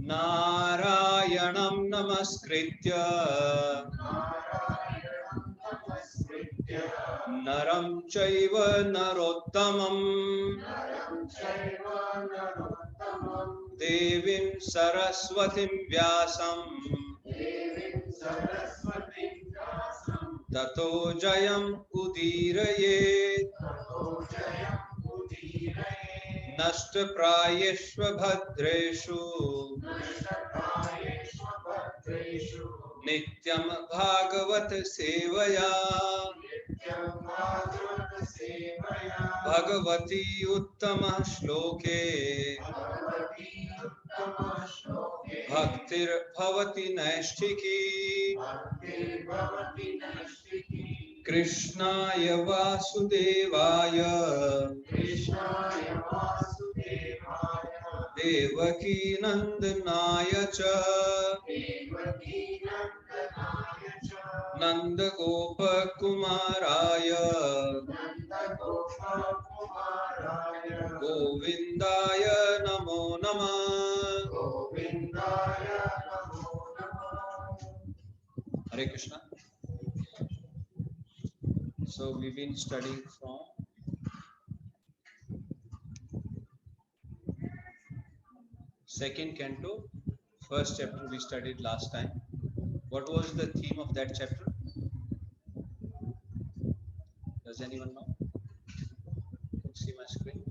Narayanam namaskritya naram chaiva narottamam devim saraswatim vyasam tato jayam udirayet nashta prayeshva bhadreshu nityam bhagavat sevaya bhagavati uttama shloke bhaktir bhavati naishtiki krishnaya vasudevaya devaki nandanaya cha nanda gopa kumaraya govindaya namo namah. Hare Krishna. So we've been studying from second canto, first chapter we studied last time. What was the theme of that chapter? Does anyone know? Can you see my screen?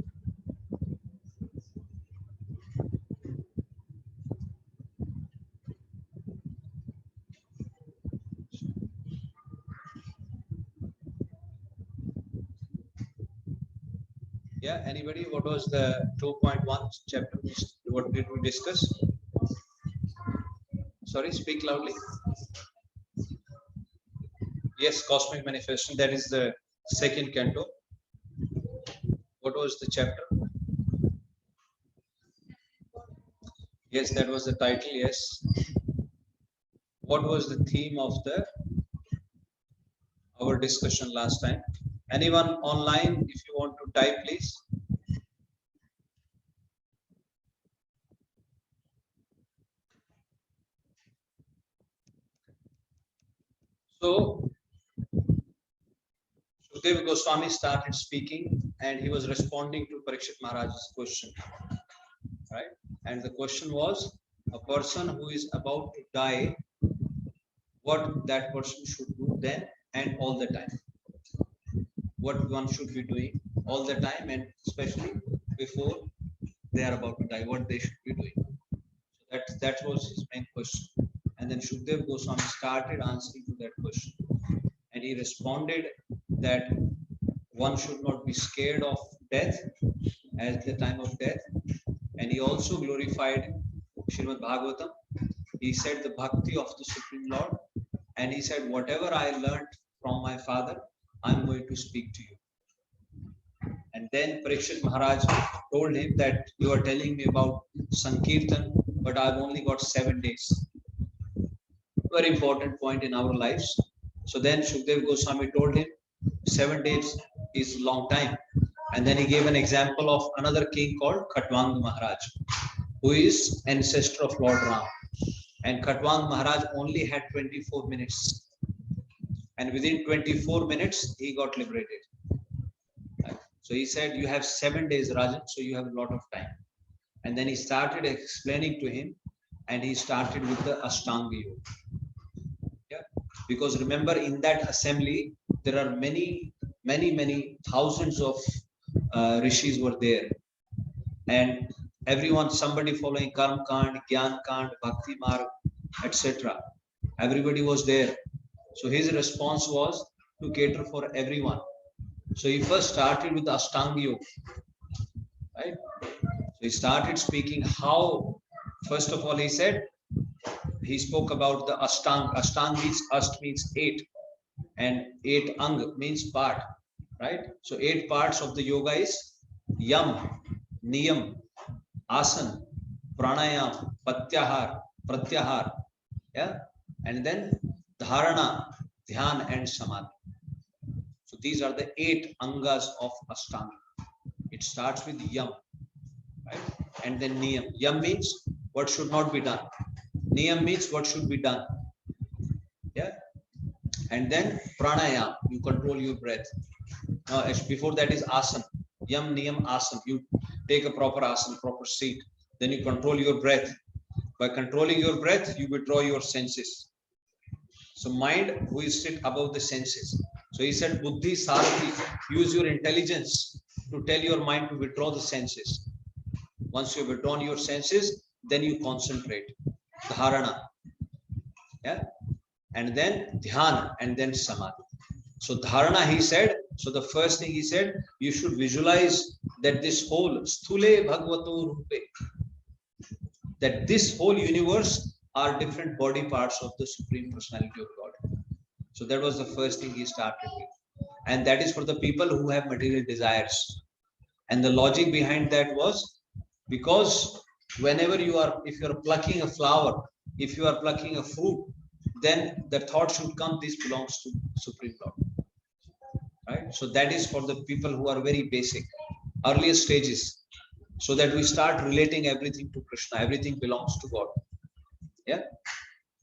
Yeah, anybody? What was the 2.1 chapter? What did we discuss? Sorry, speak loudly. Yes, cosmic manifestation. That is the second canto. What was the chapter? Yes, that was the title. Yes. What was the theme of our discussion last time? Anyone online, if you want to type, please. So, Shukadeva Goswami started speaking and he was responding to Parikshit Maharaj's question, right? And the question was, a person who is about to die, what that person should do then and all the time. What one should be doing all the time and especially before they are about to die, what they should be doing. So that was his main question. And then Shukadeva Goswami started answering to that question. And he responded that one should not be scared of death at the time of death. And he also glorified Śrīmad-Bhāgavatam. He said the bhakti of the Supreme Lord. And he said, whatever I learned from my father, I'm going to speak to you. And then Parikshit Maharaj told him that you are telling me about Sankirtan, but I've only got 7 days. Very important point in our lives. So then Shukadeva Goswami told him 7 days is a long time. And then he gave an example of another king called Khatwang Maharaj, who is ancestor of Lord Ram. And Khatwang Maharaj only had 24 minutes. And within 24 minutes, he got liberated. Right? So he said, you have 7 days, Rajan, so you have a lot of time. And then he started explaining to him, and he started with the Ashtanga Yoga. Yeah? Because remember, in that assembly, there are many thousands of rishis were there. And everyone, somebody following Karma Kand, Gyan Kand, Bhakti Marg, etc. Everybody was there. So his response was to cater for everyone. So he first started with Ashtanga Yoga. Right? So he started speaking how, first of all, he said, he spoke about the Ashtanga. Ashtanga means, Asht means 8. And 8 Ang means part. Right? So 8 parts of the yoga is Yam, Niyam, Asan, Pranayam, Patyahar, Pratyahar. Yeah? And then Dharana, Dhyan and Samadhi. So these are the 8 Angas of Ashtanga. It starts with Yam, right? And then Niyam. Yam means what should not be done. Niyam means what should be done. Yeah. And then pranayam, you control your breath. Now, before that is asana. Yam, niyam, asana. You take a proper asana, proper seat. Then you control your breath. By controlling your breath, you withdraw your senses. So mind who is sit above the senses. So he said, Buddhi Sarathi, use your intelligence to tell your mind to withdraw the senses. Once you have withdrawn your senses, then you concentrate. Dharana. Yeah. And then dhyana, and then samadhi. So dharana, he said, so the first thing he said, you should visualize that this whole sthule bhagavato rupe, that this whole universe are different body parts of the Supreme Personality of God. So that was the first thing he started with. And that is for the people who have material desires. And the logic behind that was because whenever you are, if you are plucking a flower, if you are plucking a fruit, then the thought should come, this belongs to Supreme Lord. Right? So that is for the people who are very basic, earlier stages, so that we start relating everything to Krishna, everything belongs to God. Yeah.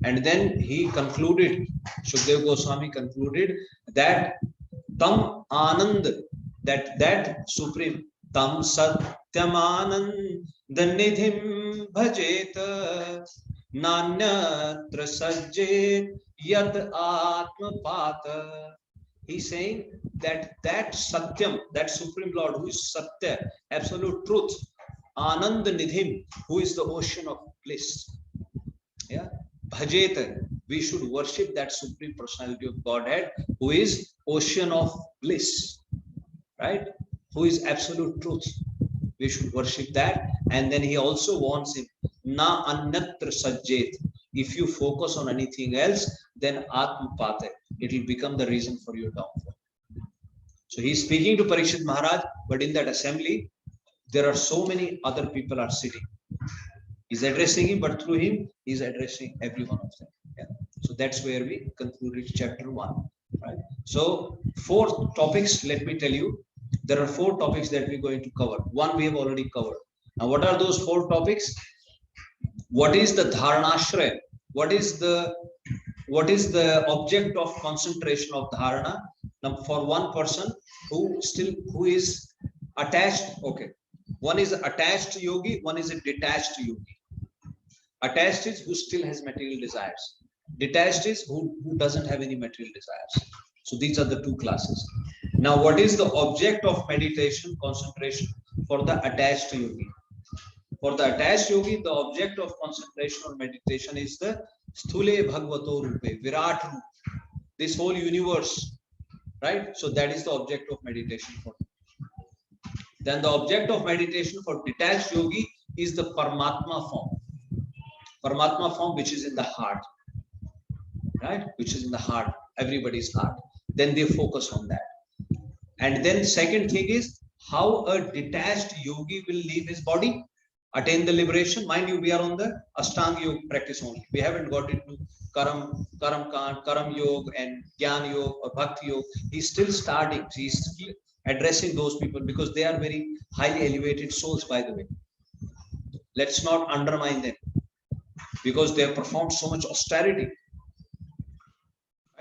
And then he concluded, Shukdev Goswami concluded that Tam Anand, that Supreme, Tam Satyam Anand Nidhim Bhajeta Nanyatra Sajjet Yad Atmapata. He's saying that Satyam, that Supreme Lord who is Satya, absolute truth, Anand Nidhim, who is the ocean of bliss. Yeah. Bhajeta, we should worship that Supreme Personality of Godhead who is ocean of bliss, right? Who is absolute truth. We should worship that. And then he also warns him, na anyatra sajjet. If you focus on anything else, then atmapate, it will become the reason for your downfall. So he's speaking to Parikshit Maharaj, but in that assembly, there are so many other people are sitting. He's addressing him, but through him, he's addressing every one of them. Yeah? So that's where we concluded chapter 1. Right? So 4 topics, let me tell you. There are 4 topics that we're going to cover. 1 we have already covered. Now, what are those 4 topics? What is the dharanashraya? What is the object of concentration of dharana? Now, for one person who is attached, okay. One is attached yogi, one is a detached yogi. Attached is who still has material desires. Detached is who doesn't have any material desires. So these are the 2 classes. Now, what is the object of meditation, concentration for the attached yogi? For the attached yogi, the object of concentration or meditation is the Sthule Bhagavato Rupe, Virat Rup, this whole universe, right? So that is the object of meditation for him. Then the object of meditation for detached yogi is the Paramatma form. Paramatma form, which is in the heart, right? Which is in the heart, everybody's heart. Then they focus on that. And then second thing is how a detached yogi will leave his body, attain the liberation. Mind you, we are on the Ashtanga Yoga practice only. We haven't got into Karam Yoga and Gyan Yoga or Bhakti Yoga. He's still starting. He's still addressing those people because they are very highly elevated souls, by the way. Let's not undermine them because they have performed so much austerity.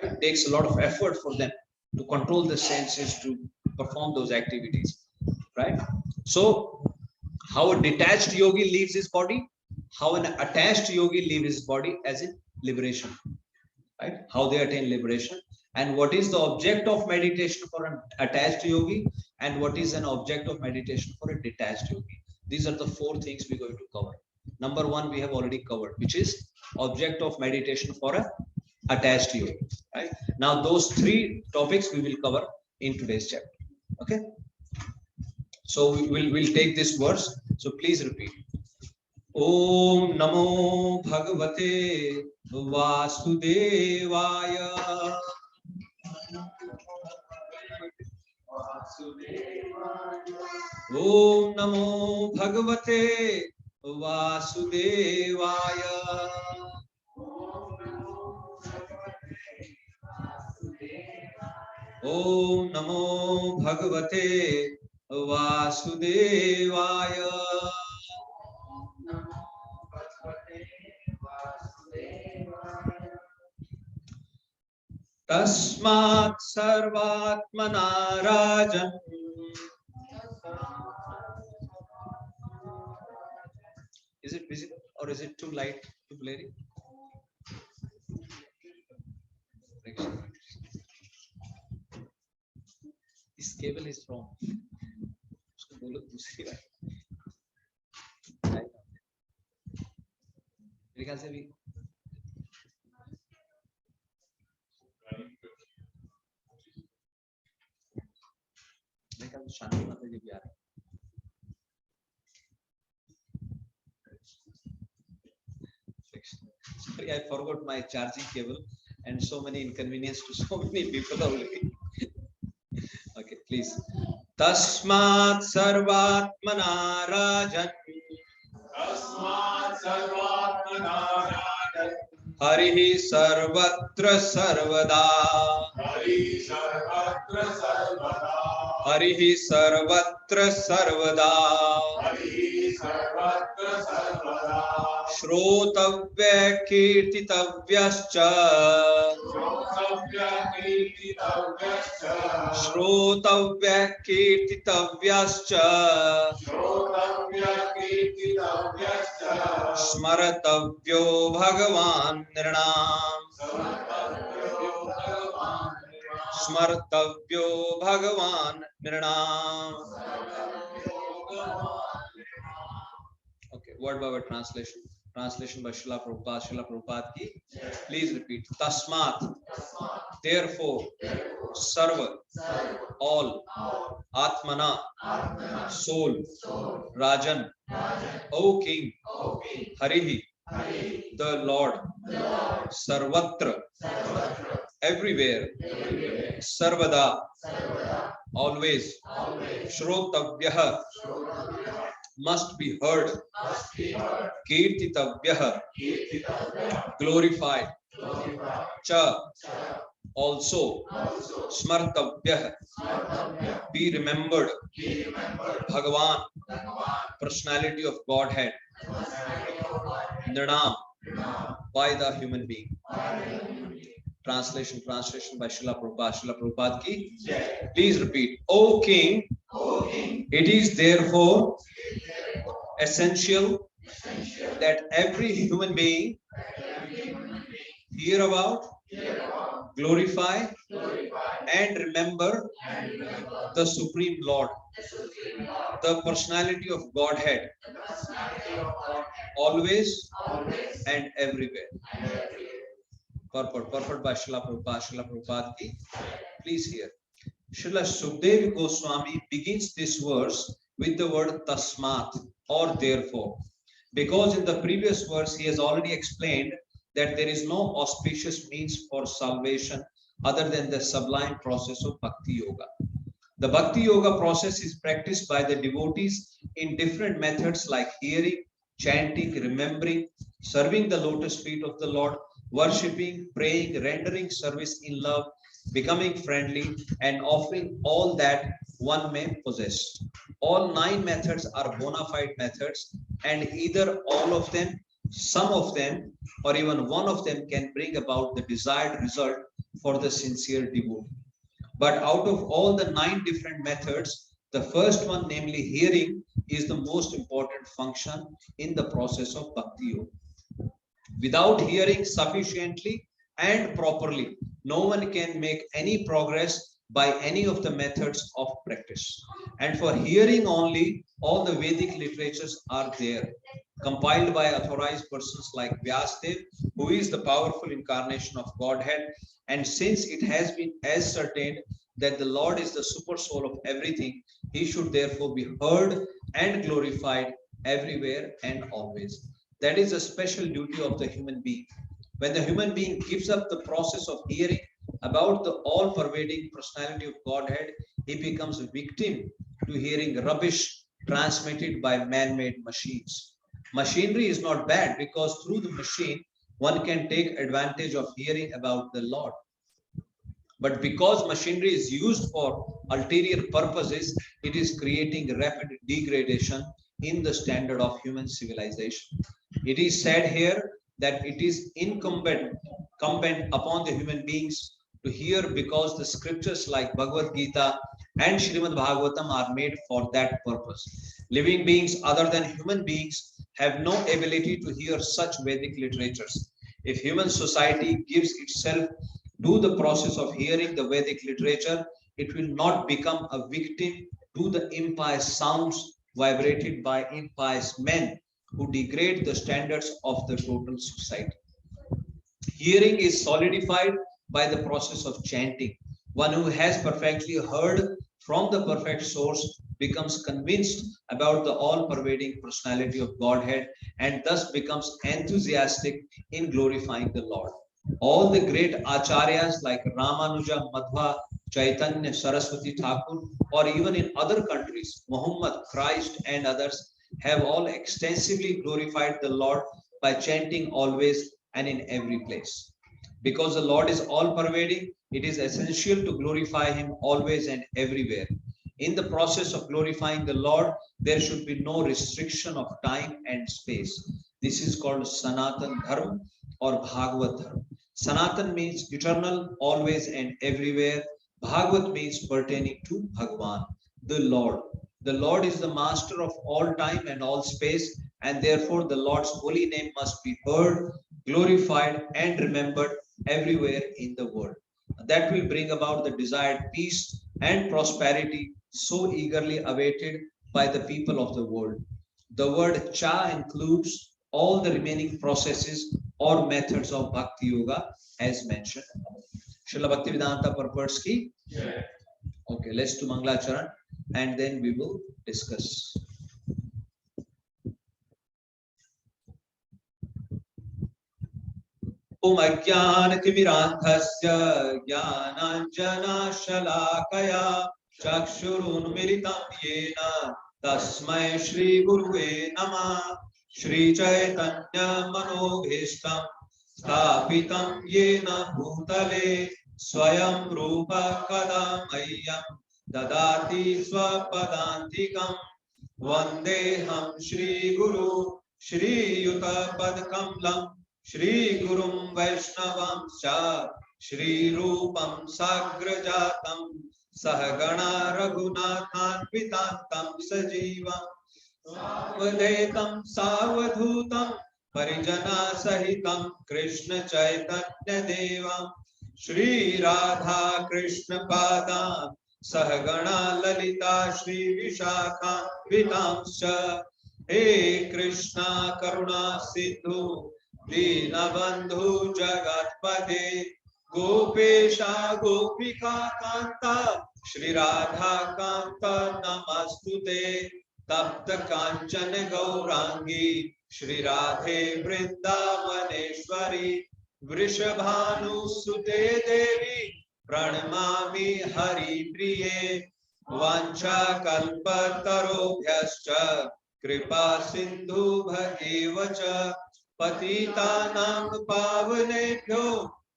Right? It takes a lot of effort for them to control the senses, to perform those activities, right? So how a detached yogi leaves his body, how an attached yogi leaves his body, as in liberation, right? How they attain liberation, and what is the object of meditation for an attached yogi, and what is an object of meditation for a detached yogi. These are the 4 things we're going to cover. Number 1 we have already covered, which is object of meditation for a attached yogi, right? Now those 3 topics we will cover in today's chapter. Okay, so we'll take this verse, so please repeat. Om Namo Bhagavate Vasudevaya. Om Namo Bhagavate Vasudevaya. Om Namo Bhagavate Vasudevaya. Tasmat sarvatmana rajan. Is it visible or is it too light, too blurry? This cable is wrong. उसको बोलो दूसरी बात. मेरे ख्याल से भी मेरे ख्याल से शांति माता जी भी आ रहे हैं. Sorry, I forgot my charging cable and so many inconvenience to so many people already. Okay, please. Tasmat sarvatmana rajan. Tasmat sarvatmana rajan. Harihi sarvatra sarvada. Harihi sarvatra sarvada. Harihi sarvatra sarvada. Harihi sarvatra sarvada. Shrotavya kirtitavyascha. Shrotavya kirtitavyascha. Shrotavya kirtitavyascha. Shrotavya kirtitavyascha. Smaratavyo bhagavan nirnam. Smartavyo bhagavan nirnam. Okay, word by word translation. Translation by Srila Prabhupada. Srila Prabhupada ki. Please repeat. Tasmat. Therefore. Sarva. All. Atmana. Soul. Rajan. O King. Harihi. The Lord. Sarvatra. Everywhere. Sarvada. Always. Shrotavyaha. Must be heard. Kirtitavyaha. Glorified. Cha. Also. Smartavyaha. Be remembered. Bhagavan. Personality of Godhead. Nirnam. By the human being. Translation by Srila Prabhupada. Srila Prabhupada ki. Please repeat. O King, it is therefore essential that every human being hear about, glorify, and remember the Supreme Lord, the personality of Godhead, always and everywhere. Purport by Srila Prabhupada. Srila Prabhupada ki. Please hear. Srila Sukdev Goswami begins this verse with the word tasmat or therefore, because in the previous verse he has already explained that there is no auspicious means for salvation other than the sublime process of Bhakti Yoga. The Bhakti Yoga process is practiced by the devotees in different methods like hearing, chanting, remembering, serving the lotus feet of the Lord, worshipping, praying, rendering service in love, becoming friendly, and offering all that one may possess. All 9 methods are bona fide methods, and either all of them, some of them, or even one of them can bring about the desired result for the sincere devotee. But out of all the 9 different methods, the first one, namely hearing, is the most important function in the process of Bhakti Yoga. Without hearing sufficiently and properly, no one can make any progress by any of the methods of practice. And for hearing only, all the Vedic literatures are there, compiled by authorized persons like Vyasadeva, who is the powerful incarnation of Godhead. And since it has been ascertained that the Lord is the super soul of everything, he should therefore be heard and glorified everywhere and always. That is a special duty of the human being. When the human being gives up the process of hearing about the all-pervading personality of Godhead, he becomes a victim to hearing rubbish transmitted by man-made machines. Machinery is not bad because through the machine, one can take advantage of hearing about the Lord. But because machinery is used for ulterior purposes, it is creating rapid degradation in the standard of human civilization. It is said here that it is incumbent upon the human beings to hear, because the scriptures like Bhagavad Gita and Śrīmad-Bhāgavatam are made for that purpose. Living beings other than human beings have no ability to hear such Vedic literatures. If human society gives itself to the process of hearing the Vedic literature, it will not become a victim to the impious sounds vibrated by impious men who degrade the standards of the total society. Hearing is solidified by the process of chanting. One who has perfectly heard from the perfect source becomes convinced about the all-pervading personality of Godhead and thus becomes enthusiastic in glorifying the Lord. All the great acharyas like Ramanuja, Madhva, Chaitanya, Saraswati Thakur, or even in other countries, Muhammad, Christ, and others have all extensively glorified the Lord by chanting always and in every place. Because the Lord is all pervading, it is essential to glorify Him always and everywhere. In the process of glorifying the Lord, there should be no restriction of time and space. This is called Sanatan Dharma or Bhagavad Dharma. Sanatan means eternal, always and everywhere. Bhagavad means pertaining to Bhagwan, the Lord. The Lord is the master of all time and all space, and therefore the Lord's holy name must be heard, glorified, and remembered everywhere in the world. That will bring about the desired peace and prosperity so eagerly awaited by the people of the world. The word cha includes all the remaining processes or methods of Bhakti Yoga as mentioned. Srila Bhaktivedanta purports ki? Yeah. Okay, let's do Mangalacharan and then we will discuss. Om Ajnanatimirandhasya Jnananjana Shalakaya Chakshurunmilitam Yena Tasmai Shri Guruve Namah. Shri Chaitanya Manobhishtam Sthapitam Yena Bhutale Swayam Rupa Kadamayyam Dadati Swapadantikam Vandeham Shri Guru Shri Yuta Padkamlam Shri Gurum Vaishnavam Cha Shri Rupam Sagrajatam Sahagana Raghunathan Vitantam Sajivam Vadetam Savadhutam Parijana Sahitam Krishna Chaitanya Devam Shri Radha Krishna Padam Sahagana Lalita Shri Vishakha Vitamscha He Krishna Karuna Sindhu Dinabandhu Jagatpate Gopesha Gopika Kanta Shri Radha Kanta Namastute Tapta Kanchana Gaurangi Shri Radhe Vrindavaneshwari Vrishabhanu Sute Devi Pranamami Hari Priye Vancha Kalpatarobhyascha Kripa Sindhu Bhagevacha Patitanam Pavanebhyo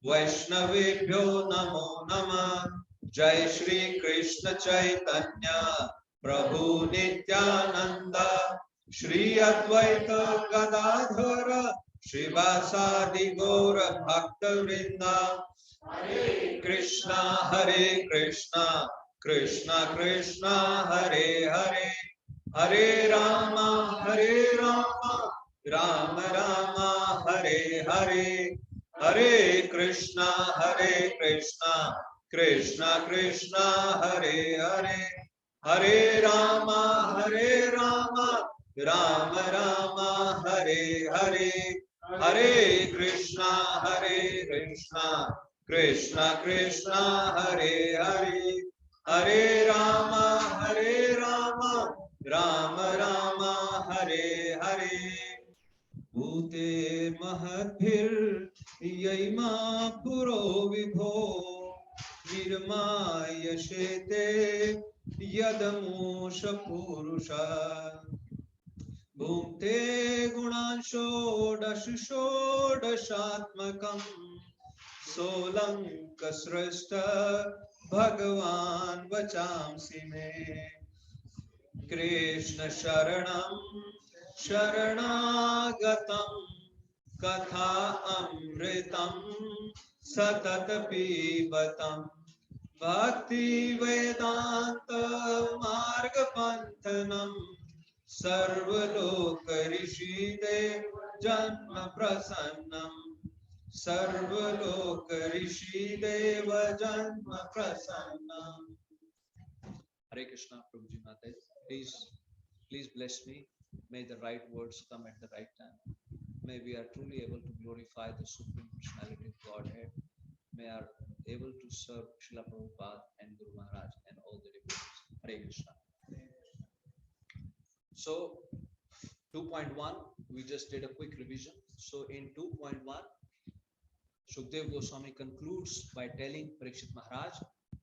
Vaishnavebhyo Namo Namah. Jai Shri Krishna Chaitanya Prabhu Nityananda Shri Advaita Gadadhara Shrivasadi Gaura Bhakta Vrinda. Hare Krishna, Krishna Krishna, Hare Hare, Hare Rama, Rama Rama, Hare Hare, Hare Krishna, Krishna Krishna, Hare Hare, Hare Rama, Rama Rama, Hare Hare, Hare Krishna, Krishna Krishna, Hare Hare, Hare Rama, Rama Rama, Hare Hare. Bhute mahadbhir yayma puro vibho virma yashete yadamusha purusha. Bhukte gunansho dashatmakam solam kasrashta bhagavan vachamsi me. Krishna sharanam sharanagatam Katha Amritam Satat Pibatam Bhakti Vedanta Marga Panthanam Sarvaloka Rishi Dev Janma Prasannam Sarvaloka Rishi Deva Janma Prasannam. Hare Krishna, Prabhuji Maharaj. Please bless me. May the right words come at the right time. May we are truly able to glorify the Supreme Personality of Godhead. May are able to serve Srila Prabhupada and Guru Maharaj and all the devotees. Hare Krishna. So 2.1, we just did a quick revision. So in 2.1, Shukdev Goswami concludes by telling Parikshit Maharaj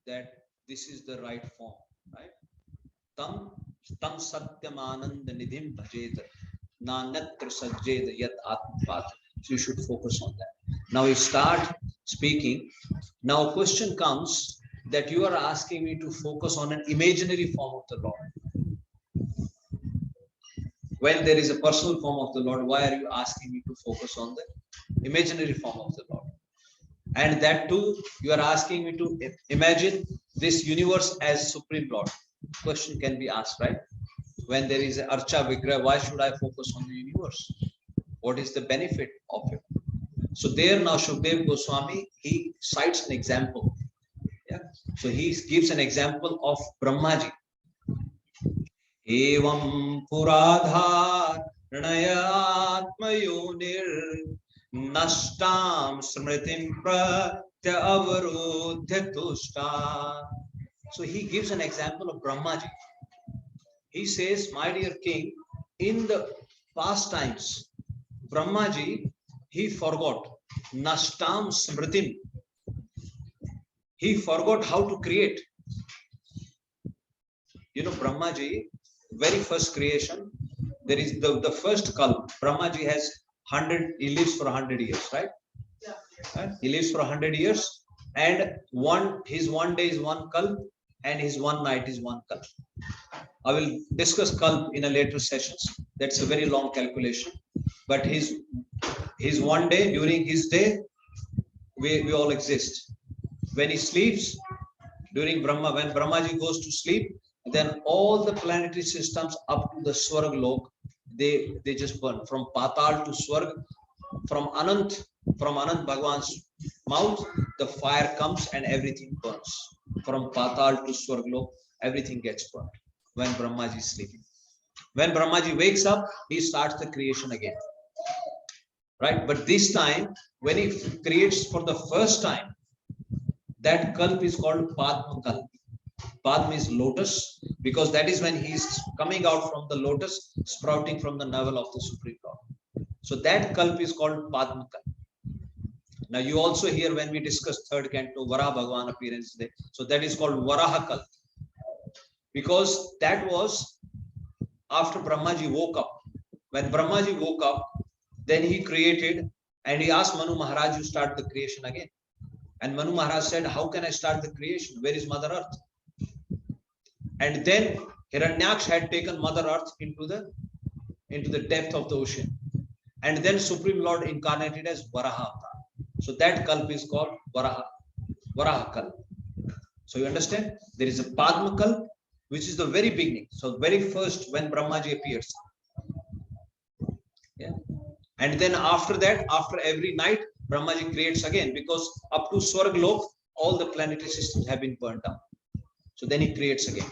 that this is the right form, right? Tam satyamananda nidhim bhajeta nanatra sajjeda yat atmapat. So you should focus on that. Now we start speaking. Now a question comes that you are asking me to focus on an imaginary form of the Lord. When there is a personal form of the Lord, why are you asking me to focus on the imaginary form of the Lord? And that too, you are asking me to imagine this universe as Supreme Lord. Question can be asked, right? When there is a Archa Vigraha, why should I focus on the universe? What is the benefit of it? So there now Shukdev Goswami, he cites an example. Yeah. So he gives an example of Brahmaji. Evam puradhar nayatmayonir nashtam smritim pratya avarudhya tushta. So he gives an example of Brahmaji. He says, my dear king, in the past times, Brahmaji, he forgot nashtam smritim. He forgot how to create. You know, Brahmaji, very first creation, there is the first kalp. Brahmaji has 100, he lives for 100 years, right? Yeah. Right? He lives for 100 years, and his one day is one kalp, and his one night is one kalp. I will discuss kalp in a later sessions. That's a very long calculation. But his one day, during his day, we all exist. When he sleeps, when Brahmaji goes to sleep, then all the planetary systems up to the Swarg Lok, they just burn. From Patal to Swarg, from Anant Bhagwan's mouth, the fire comes and everything burns. From Patal to Swarg Lok, everything gets burned when Brahmaji is sleeping. When Brahmaji wakes up, he starts the creation again. Right? But this time, when he creates for the first time, that kalp is called Padma kalp. Padma is lotus, because that is when he is coming out from the lotus, sprouting from the navel of the Supreme Lord. So that kalp is called Padma kalp. Now you also hear when we discuss third canto, Varaha Bhagavan appearance day. So that is called Varaha kalp, because that was after Brahmaji woke up. When Brahmaji woke up, then he created, and he asked Manu Maharaj to start the creation again. And Manu Maharaj said, how can I start the creation? Where is Mother Earth? And then Hiranyaksh had taken Mother Earth into the depth of the ocean. And then Supreme Lord incarnated as Varaha. So that kalp is called Varaha kalp. So you understand? There is a Padma kalp, which is the very beginning. So very first when Brahmaji appears. Yeah. And then after that, after every night, Brahmaji creates again, because up to Swarg Lok, all the planetary systems have been burnt down. So then he creates again.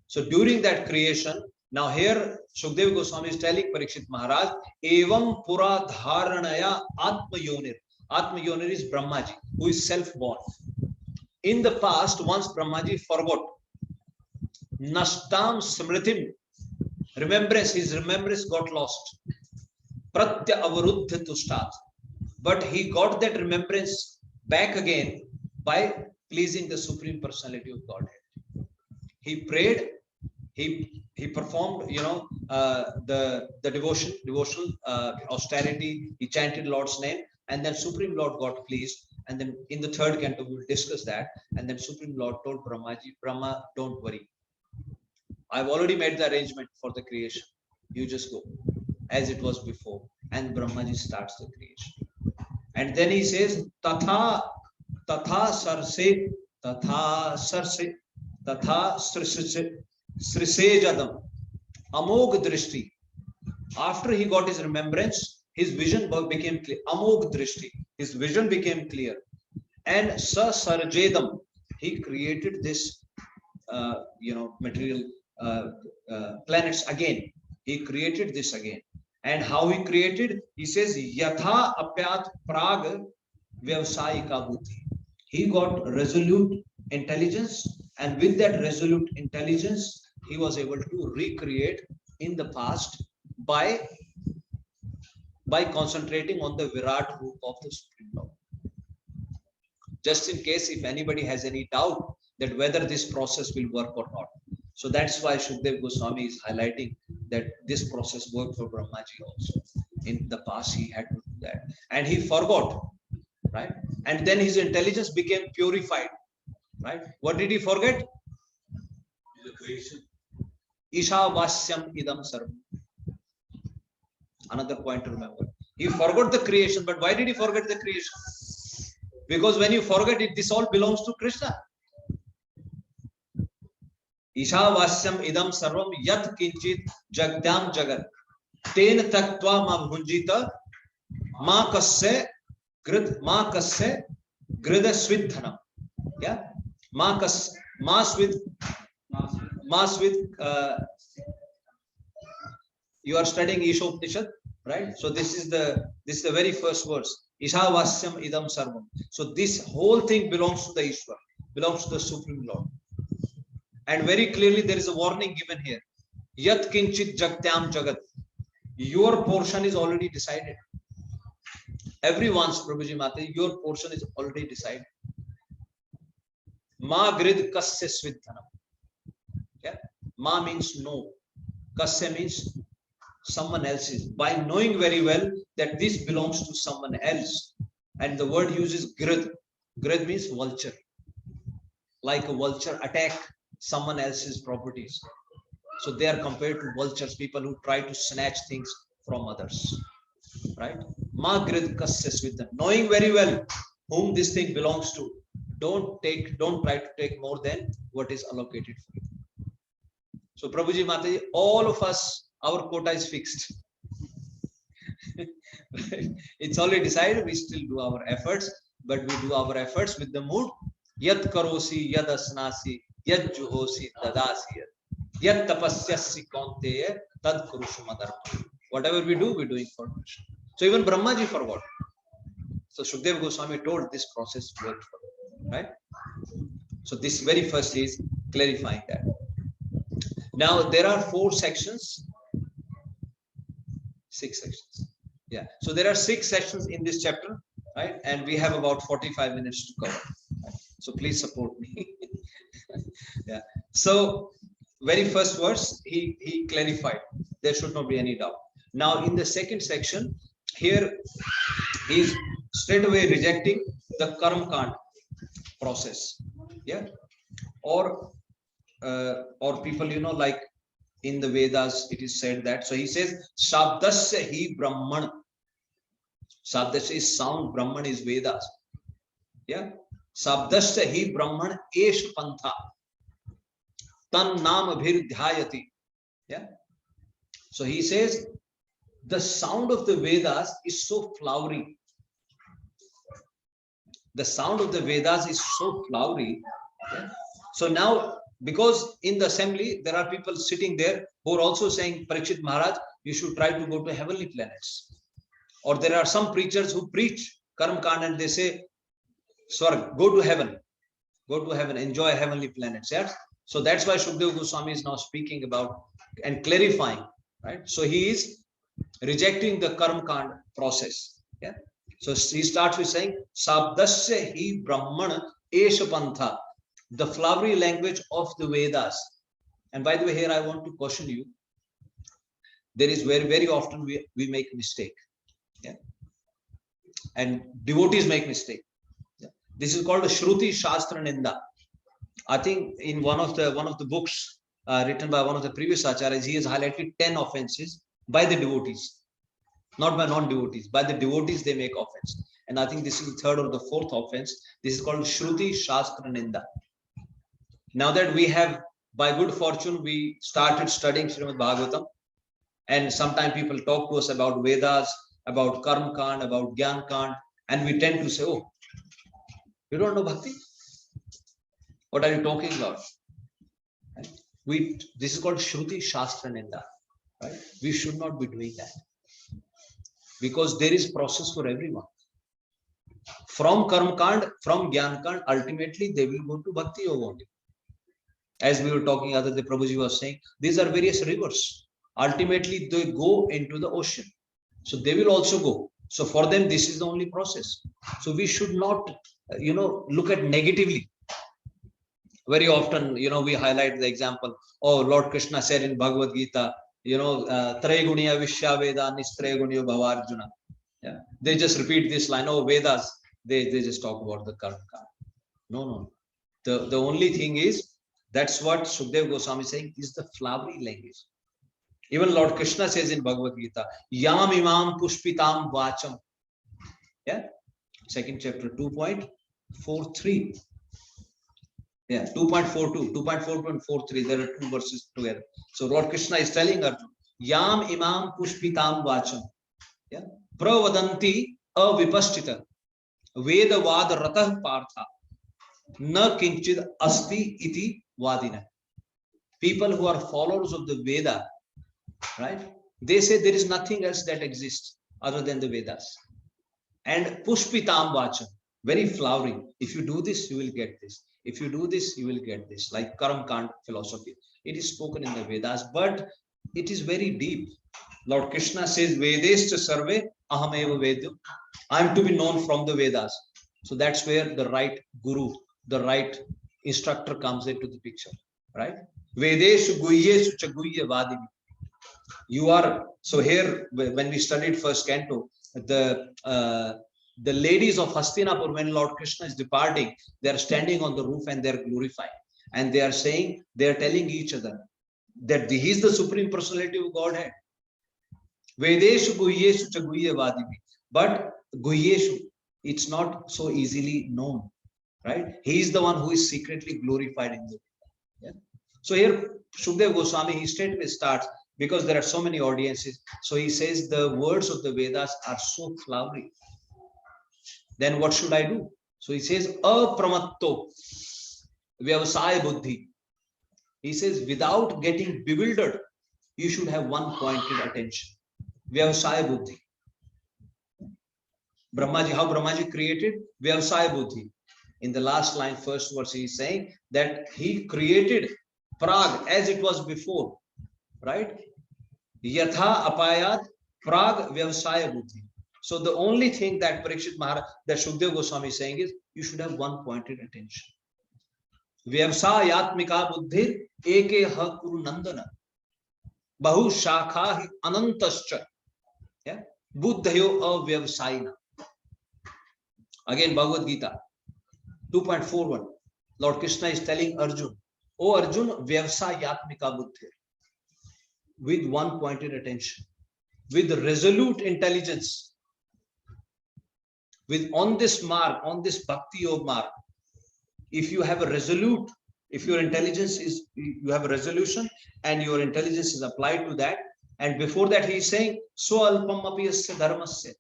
So during that creation, now here Shukdev Goswami is telling Parikshit Maharaj, Evam pura dharanaya atma yonir. Atma yonir is Brahmaji, who is self-born. In the past, once Brahmaji forgot, Nashtam Smritim, his remembrance got lost. Pratya avaruddha tushtat. But he got that remembrance back again by pleasing the Supreme Personality of Godhead. He prayed, he performed, the devotional austerity. He chanted Lord's name, and then Supreme Lord got pleased. And then in the third canto, we will discuss that. And then Supreme Lord told Brahmaji, Brahma, don't worry. I've already made the arrangement for the creation. You just go as it was before. and Brahmaji starts the creation. And then he says, Tatha sarse, Tatha sarse, Tatha srisejadam, amog drishti. After he got his remembrance, his vision became clear. Amog drishti, his vision became clear. And sa sarjedam, he created this material planets again. He created this again. And how he created? He says, Yatha apyat prag vyavsayika buddhi. He got resolute intelligence, and with that resolute intelligence, he was able to recreate in the past by concentrating on the Virat Roop of the Supreme Lord. Just in case if anybody has any doubt that whether this process will work or not. So that's why Shukdev Goswami is highlighting that this process worked for Brahmaji also. In the past, he had to do that. And he forgot, right? And then his intelligence became purified, right? What did he forget? The creation. Isha Vasyam Idam Sarvam. Another point to remember. He forgot the creation, but why did he forget the creation? Because when you forget it, this all belongs to Krishna. Isha Vasyam Idam Sarvam Yat Kinchit Jagdam Jagat Ten Taktva Ma Bhunjita Ma Kasse Grida Swidhanam. Yeah? Mas with you are studying Ishopnishad, right? So this is the very first verse. Isha Vasyam Idam Sarvam. So this whole thing belongs to the Ishwar, belongs to the Supreme Lord. And very clearly there is a warning given here. Yat Kinchit Jagtyam Jagat. Your portion is already decided. Everyone's, Prabhuji Mata, your portion is already decided. Ma grid kasse swidhanam. Yeah? Ma means no. Kasse means someone else's. By knowing very well that this belongs to someone else. And the word uses grid. Grid means vulture. Like a vulture attack someone else's properties. So they are compared to vultures, people who try to snatch things from others. Right? Ma grid kasse swidhanam. Knowing very well whom this thing belongs to. Don't try to take more than what is allocated for you. So Prabhuji Mataji, all of us, our quota is fixed. It's already decided. We still do our efforts, but we do our efforts with the mood. Yat karosi, yad asnasi, yad juhosi, dadasi, yat tapasyasi kaunteya, tad kurushu madarpa. Whatever we do, we're doing for Krishna. So even Brahmaji forgot. So Shukdev Goswami told this process worked for him. Right? So this very first is clarifying that. Now there are 6 sections. Yeah. So there are 6 sections in this chapter, right? And we have about 45 minutes to cover. Right? So please support me. Yeah. So very first verse, he clarified. There should not be any doubt. Now in the second section, here he is straight away rejecting the Karma Kand process. Yeah. Or people, like in the Vedas, it is said that. So he says, Shabdasya hi Brahman. Shabdasya is sound, Brahman is Vedas. Yeah. Shabdasya hi Brahman esh pantha. Tan nam abhir dhyayati. Yeah. So he says, the sound of the Vedas is so flowery. The sound of the Vedas is so flowery. Yeah? So now, because in the assembly, there are people sitting there who are also saying, Parikshit Maharaj, you should try to go to heavenly planets. Or there are some preachers who preach Karma Kand and they say, Swarg, go to heaven, enjoy heavenly planets. Yeah? So that's why Shukdev Goswami is now speaking about and clarifying. Right? So he is rejecting the Karma Kand process. Yeah. So he starts with saying, Sabdasya hi Brahman esha pantha, the flowery language of the Vedas. And by the way, here I want to caution you. There is very often we make mistake. Yeah. And devotees make mistake. Yeah. This is called a Shruti Shastra Ninda. I think in one of the books written by one of the previous acharyas, he has highlighted 10 offenses by the devotees. Not by non-devotees. By the devotees, they make offense. And I think this is the third or the fourth offense. This is called Shruti Shastra Ninda. Now that we have, by good fortune, we started studying Śrīmad-Bhāgavatam. And sometimes people talk to us about Vedas, about Karma Kand, about Gyan Kand. And we tend to say, oh, you don't know Bhakti? What are you talking about? This is called Shruti Shastra Ninda. Right? We should not be doing that. Because there is process for everyone. From Karma Kand, from Gyan Kand, ultimately they will go to Bhakti Yoga only. As we were talking, other day Prabhuji was saying, these are various rivers. Ultimately, they go into the ocean. So they will also go. So for them, this is the only process. So we should not, look at negatively. Very often, we highlight the example, oh, Lord Krishna said in Bhagavad Gita, Trayaguniya Vishya Veda Nistrayaguniya Bhavarjuna. Yeah. They just repeat this line, oh, Vedas, they just talk about the Karma Kand. No. The only thing is, that's what Sukdev Goswami is saying, is the flowery language. Even Lord Krishna says in Bhagavad Gita, Yam imam pushpitam vacham. Yeah. Second chapter, 2.43. Yeah, 2.42, 2.42 and 4.3. There are two verses together. So Lord Krishna is telling Arjuna, Yam imam pushpitam vacham. Yeah. Pravadanti avipashtita. Vedavad ratah partha. Na kinchid asti iti vadina. People who are followers of the Veda, right? They say there is nothing else that exists other than the Vedas. And pushpitam vacham, very flowery. If you do this, you will get this. If you do this, you will get this. Like Karma Kand philosophy. It is spoken in the Vedas, but it is very deep. Lord Krishna says, Vedescha sarve ahameva vedyam. I am to be known from the Vedas. So that's where the right guru, the right instructor comes into the picture, right? Vedeshu guhyeshu cha guhya vadivi. You are, so here, when we studied first canto, the ladies of Hastinapur, when Lord Krishna is departing, they are standing on the roof and they are glorifying. And they are saying, they are telling each other that he is the Supreme Personality of Godhead. Vedeshu guhyeshu cha guhya vadivi. But guhyeshu, it's not so easily known, right? He is the one who is secretly glorified in the Veda. Yeah? So here, Shukdev Goswami, he straightway starts, because there are so many audiences. So he says the words of the Vedas are so flowery. Then what should I do? So he says, apramatto vyavasaya buddhi. He says, without getting bewildered, you should have one pointed attention. Vyavasaya buddhi. Brahmaji, how Brahmaji created? Vyavasaya buddhi. In the last line, first verse, he is saying that he created Prag as it was before. Right? Yatha apayat prag vyavasaya buddhi. So the only thing that Parikshit Maharaj, that Shukdev Goswami is saying is, you should have one pointed attention. Vyavasayatmika buddhir eke ha kuru nandana. Bahu shakha hi anantascha. Yeah? Buddhayo avyavasayina. Again, Bhagavad Gita 2.41. Lord Krishna is telling Arjun, O Arjun, vyavasayatmika buddhir. With one pointed attention, with resolute intelligence, with on this mark, on this bhakti yoga mark, if you have a resolute, if your intelligence is, you have a resolution and your intelligence is applied to that, and before that he is saying, so alpam api asya dharmasya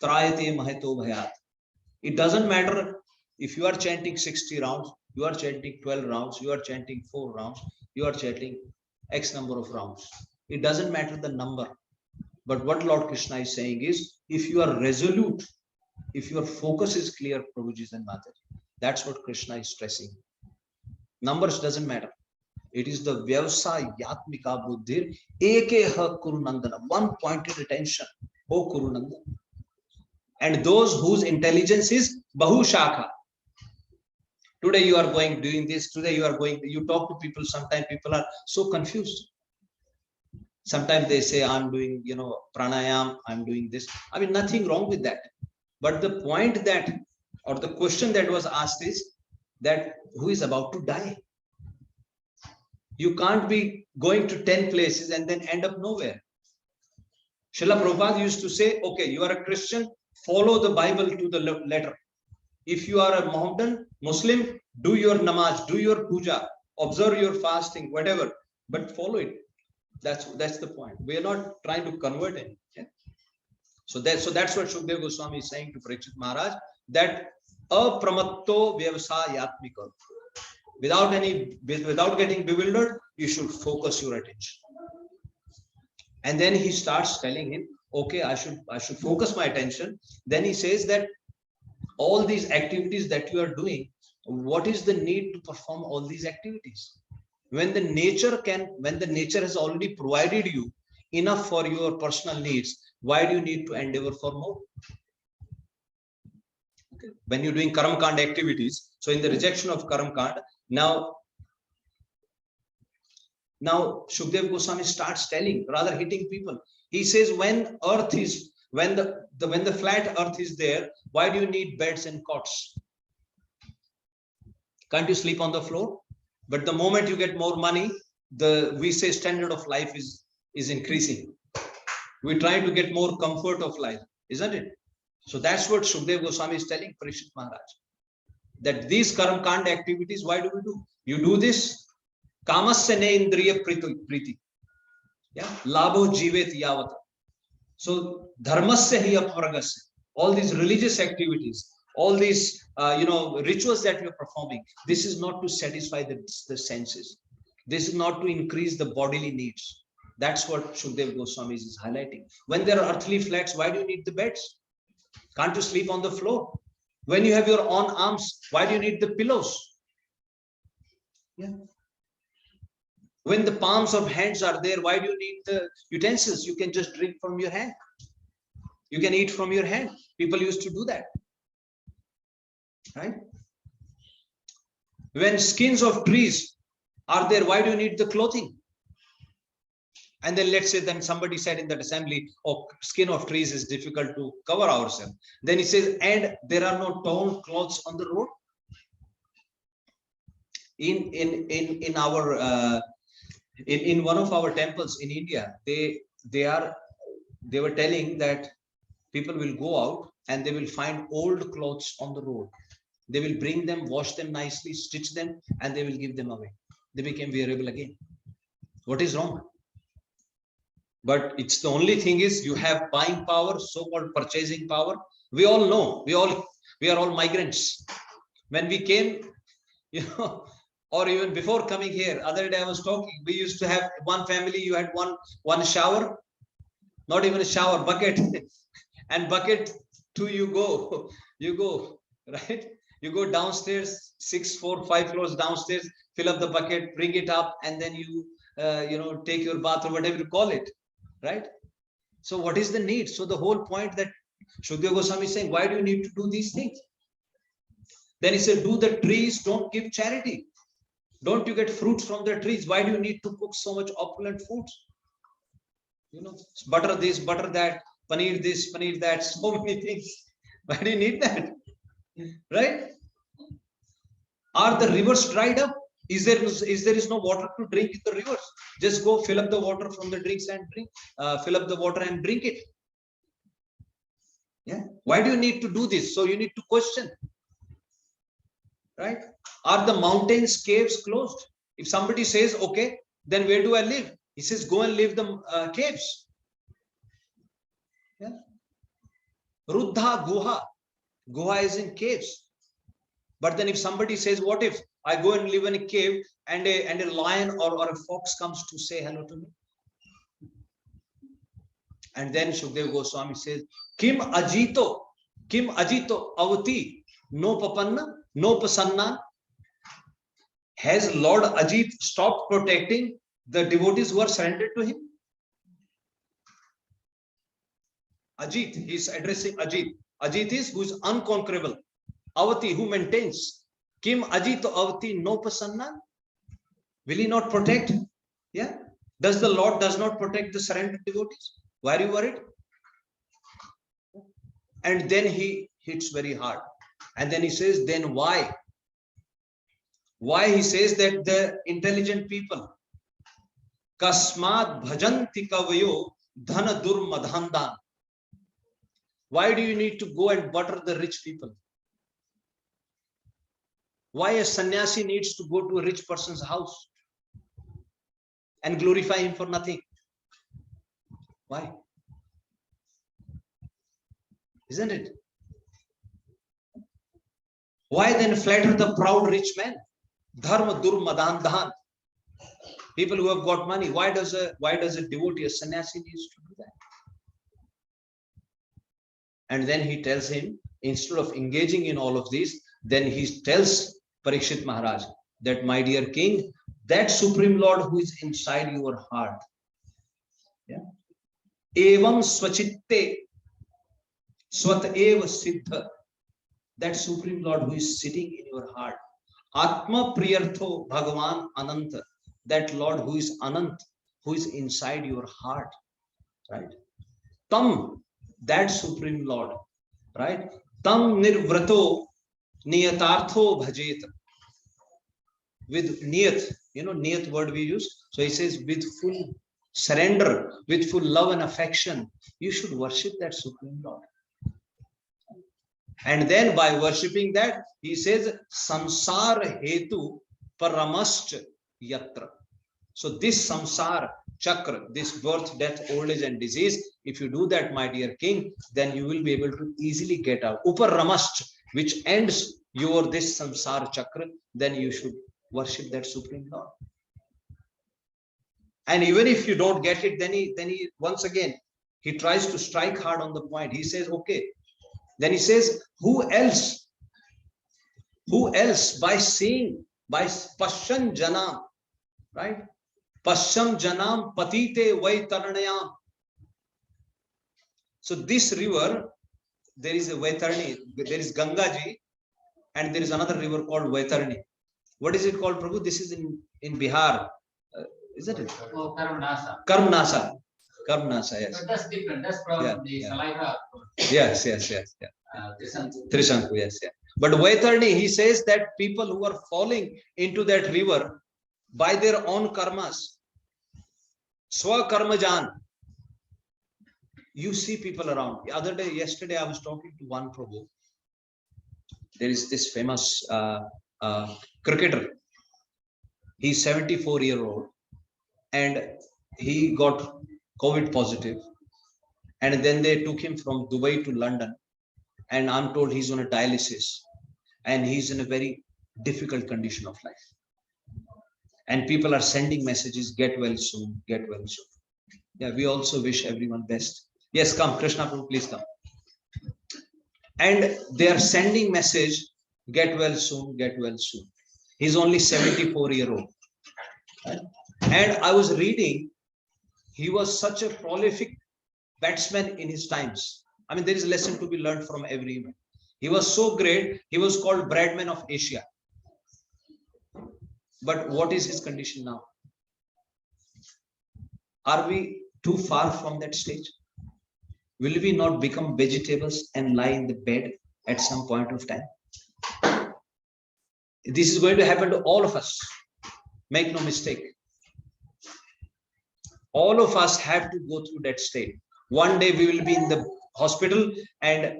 trayate mahato bhayat. It doesn't matter if you are chanting 60 rounds, you are chanting 12 rounds, you are chanting 4 rounds, you are chanting X number of rounds. It doesn't matter the number. But what Lord Krishna is saying is, if you are resolute, if your focus is clear, Prabhuji and Mataji, that's what Krishna is stressing. Numbers doesn't matter. It is the Vyavasayatmika buddhir ekeha kurunandana, one pointed attention, O Kurunandana. And those whose intelligence is Bahushakha. Today you are going doing this, today you are going, you talk to people, sometimes people are so confused. Sometimes they say, I'm doing, pranayam, I'm doing this. I mean, nothing wrong with that. But the point that, or the question that was asked is that who is about to die? You can't be going to 10 places and then end up nowhere. Srila Prabhupada used to say, okay, you are a Christian, follow the Bible to the letter. If you are a Mohammedan, Muslim, do your namaz, do your puja, observe your fasting, whatever, but follow it. That's the point. We are not trying to convert him. Yeah? So that's what Shukdev Goswami is saying to Parikshit Maharaj, that apramatto vyavasayatmika. Without getting bewildered, you should focus your attention. And then he starts telling him, okay, I should focus my attention. Then he says that all these activities that you are doing, what is the need to perform all these activities? When the nature has already provided you enough for your personal needs, why do you need to endeavor for more? Okay. When you're doing Karam Kand activities, so in the rejection of Karam Kand, now Shukdev Goswami starts telling, rather hitting people. He says, when the flat earth is there, why do you need beds and cots? Can't you sleep on the floor? But the moment you get more money, we say standard of life is increasing. We try to get more comfort of life, isn't it? So that's what Shukdev Goswami is telling Parikshit Maharaj. That these Karam Kand activities, why do we do? You do this, kamasya ne indriya priti. Yeah, labho jivet yavata. So dharmasya hi apvargasya. All these religious activities, all these rituals that we are performing, this is not to satisfy the senses. This is not to increase the bodily needs. That's what Shukdev Goswami is highlighting. When there are earthly flats, why do you need the beds? Can't you sleep on the floor? When you have your own arms, why do you need the pillows? Yeah. When the palms of hands are there, why do you need the utensils? You can just drink from your hand. You can eat from your hand. People used to do that. Right? When skins of trees are there, why do you need the clothing? And then let's say then somebody said in that assembly, oh, skin of trees is difficult to cover ourselves. Then he says, and there are no torn clothes on the road. In one of our temples in India, they were telling that people will go out and they will find old clothes on the road. They will bring them, wash them nicely, stitch them, and they will give them away. They became wearable again. What is wrong? But it's the only thing is you have buying power, so-called purchasing power. We all know, we are all migrants. When we came, or even before coming here, other day I was talking, we used to have one family, you had one shower, not even a shower, bucket, and bucket two, you go, right? You go downstairs, 5 floors downstairs, fill up the bucket, bring it up, and then you, take your bath or whatever you call it, right? So what is the need? So the whole point that Shukdev Goswami is saying, why do you need to do these things? Then he said, do the trees don't give charity? Don't you get fruits from the trees? Why do you need to cook so much opulent foods? Butter this, butter that, paneer this, paneer that, so many things. Why do you need that? Right? Are the rivers dried up? Is there no water to drink in the rivers? Just go fill up the water from the drinks and drink. Fill up the water and drink it. Yeah. Why do you need to do this? So you need to question. Right? Are the mountains, caves closed? If somebody says, okay, then where do I live? He says, go and live the caves. Yeah. Ruddha Guha. Guha is in caves. But then if somebody says, what if I go and live in a cave and a lion or a fox comes to say hello to me? And then Shukdev Goswami says, Kim ajito avati no papanna no pasanna. Has Lord Ajit stopped protecting the devotees who are surrendered to him? Ajit, he is addressing Ajit. Ajit is who is unconquerable. Avati, who maintains. Kim Ajito Avati no pasanna. Will he not protect? Yeah. Does the Lord does not protect the surrendered devotees? Why are you worried? And then he hits very hard. And then he says, then why? Why he says that the intelligent people, Kasmat bhajanti kavayo Dhana dur madhandan. Why do you need to go and butter the rich people? Why a sannyasi needs to go to a rich person's house and glorify him for nothing? Why? Isn't it? Why then flatter the proud rich man? Dharma dur madandhan. People who have got money. Why does a devotee, a sannyasi, needs to do that? And then he tells him, instead of engaging in all of these, then he tells Parikshit Maharaj that, my dear king, that Supreme Lord who is inside your heart, yeah, evam swachitte swat eva siddha, that Supreme Lord who is sitting in your heart, Atma Priyartho Bhagavan Ananta, that Lord who is Anant, who is inside your heart, right? Tam, that Supreme Lord, right? Tam nirvrato niyatartho bhajet. With niyat, niyat word we use. So he says, with full surrender, with full love and affection, you should worship that Supreme Lord. And then by worshipping that, he says, samsara hetu paramast yatra. So this samsara chakra, this birth, death, old age and disease, if you do that, my dear king, then you will be able to easily get out. Uparamast, which ends your this samsara chakra, then you should worship that Supreme Lord. And even if you don't get it, then he once again, he tries to strike hard on the point. He says, okay. Then he says, who else by seeing, by Pashyan Janam, right? Pashyan Janam Patite Vaitarnayam. So this river, there is a Vaitarni, there is Gangaji, and there is another river called Vaitarni. What is it called, Prabhu? This is in Bihar, isn't it? Oh, Karmnasa. Karmnasa, yes. But that's different. That's from the saliva. Yes. Trishanku, yes. But Vaitarni, he says that people who are falling into that river by their own karmas, swa karmajan, you see people around. Yesterday, I was talking to one Prabhu. There is this famous cricketer. He's 74-year-old and he got COVID positive. And then they took him from Dubai to London. And I'm told he's on a dialysis. And he's in a very difficult condition of life. And people are sending messages, get well soon, get well soon. Yeah, we also wish everyone best. Yes, come, Krishna Prabhu, please come. And they are sending message, get well soon, get well soon. He's only 74-year-old. And I was reading, he was such a prolific batsman in his times. I mean, there is a lesson to be learned from every event. He was so great, he was called Bradman of Asia. But what is his condition now? Are we too far from that stage? Will we not become vegetables and lie in the bed at some point of time? This is going to happen to all of us. Make no mistake. All of us have to go through that state. One day we will be in the hospital and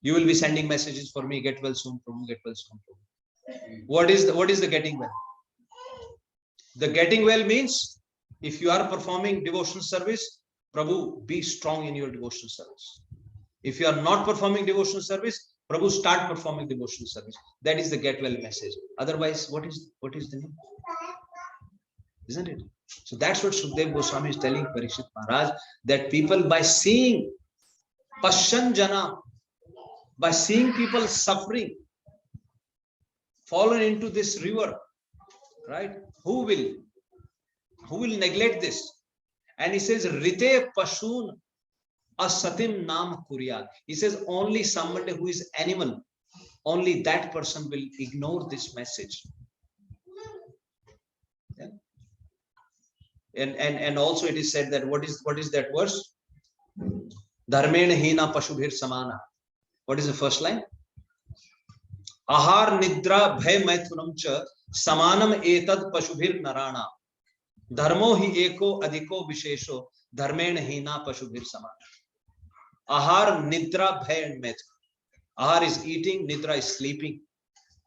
you will be sending messages for me, get well soon, Prabhu, get well soon, Prabhu. What is the getting well? The getting well means if you are performing devotional service, Prabhu, be strong in your devotional service. If you are not performing devotional service, Prabhu, start performing devotional service. That is the get well message. Otherwise, what is the name? Isn't it? So that's what Sukdev Goswami is telling Parikshit Maharaj, that people by seeing Pashyan Jana, by seeing people suffering, fallen into this river, right? Who will neglect this? And he says, Rite Pashun Asatim Nam Kuryat. He says only somebody who is animal, only that person will ignore this message. Yeah. And also it is said that what is that verse? Dharmena hina pashubhir samana. What is the first line? Ahar nidra bhay maithunam cha samanam etad pashubhir narana. Dharmo hi eko adhiko vishesho Dharmen hina pashubhir saman. Ahar, nidra, bhay and meth. Ahar is eating, nidra is sleeping.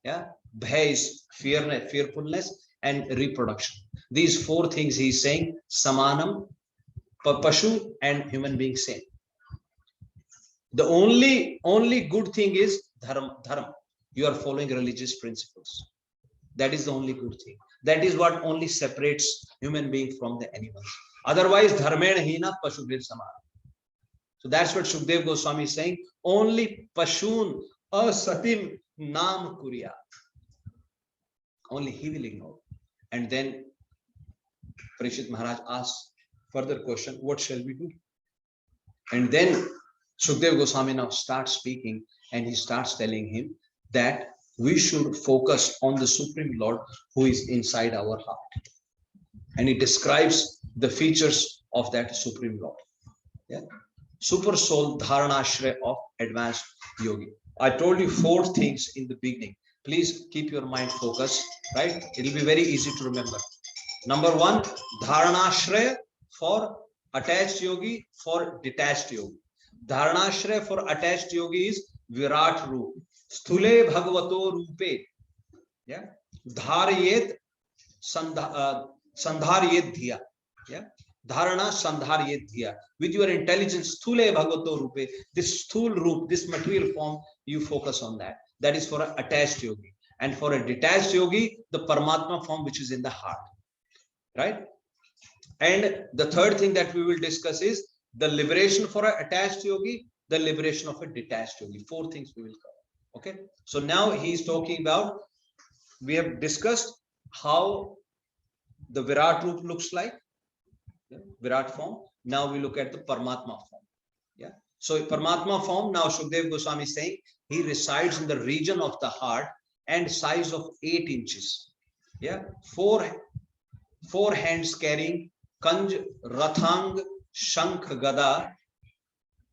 Yeah, bhay is fearfulness and reproduction. These four things he is saying, samanam, pashu and human being same. The only good thing is dharma. You are following religious principles. That is the only good thing. That is what only separates human being from the animals. Otherwise, dharmena hina pashubhir saman. So that's what Shukdev Goswami is saying. Only pashun asatim nam kurya. Only he will ignore. And then Parikshit Maharaj asks further question, what shall we do? And then Shukdev Goswami now starts speaking, and he starts telling him that we should focus on the Supreme Lord who is inside our heart. And he describes the features of that Supreme Lord. Yeah. Super soul dharanashray of advanced yogi. I told you four things in the beginning. Please keep your mind focused, right? It will be very easy to remember. Number one, dharanashray for attached yogi, for detached yogi. Dharanashray for attached yogi is Virat Roop. Sthule Bhagavato Rupe. Yeah. Dharyet Sandharyet Dhiya. Yeah. Dharana Sandharyet Dhiya. With your intelligence, Sthule Bhagavato Rupe. This sthul roop, this material form, you focus on that. That is for an attached yogi. And for a detached yogi, the Paramatma form which is in the heart. Right? And the third thing that we will discuss is the liberation for an attached yogi, the liberation of a detached yogi. Four things we will cover. Okay. So now he is talking about, we have discussed how the Virat Roop looks like, yeah, Virat form. Now we look at the Paramatma form. Yeah. So Paramatma form, now Shukdev Goswami is saying, he resides in the region of the heart and size of 8 inches. Yeah. Four hands carrying Kanj, Rathang, Shankh, Gada,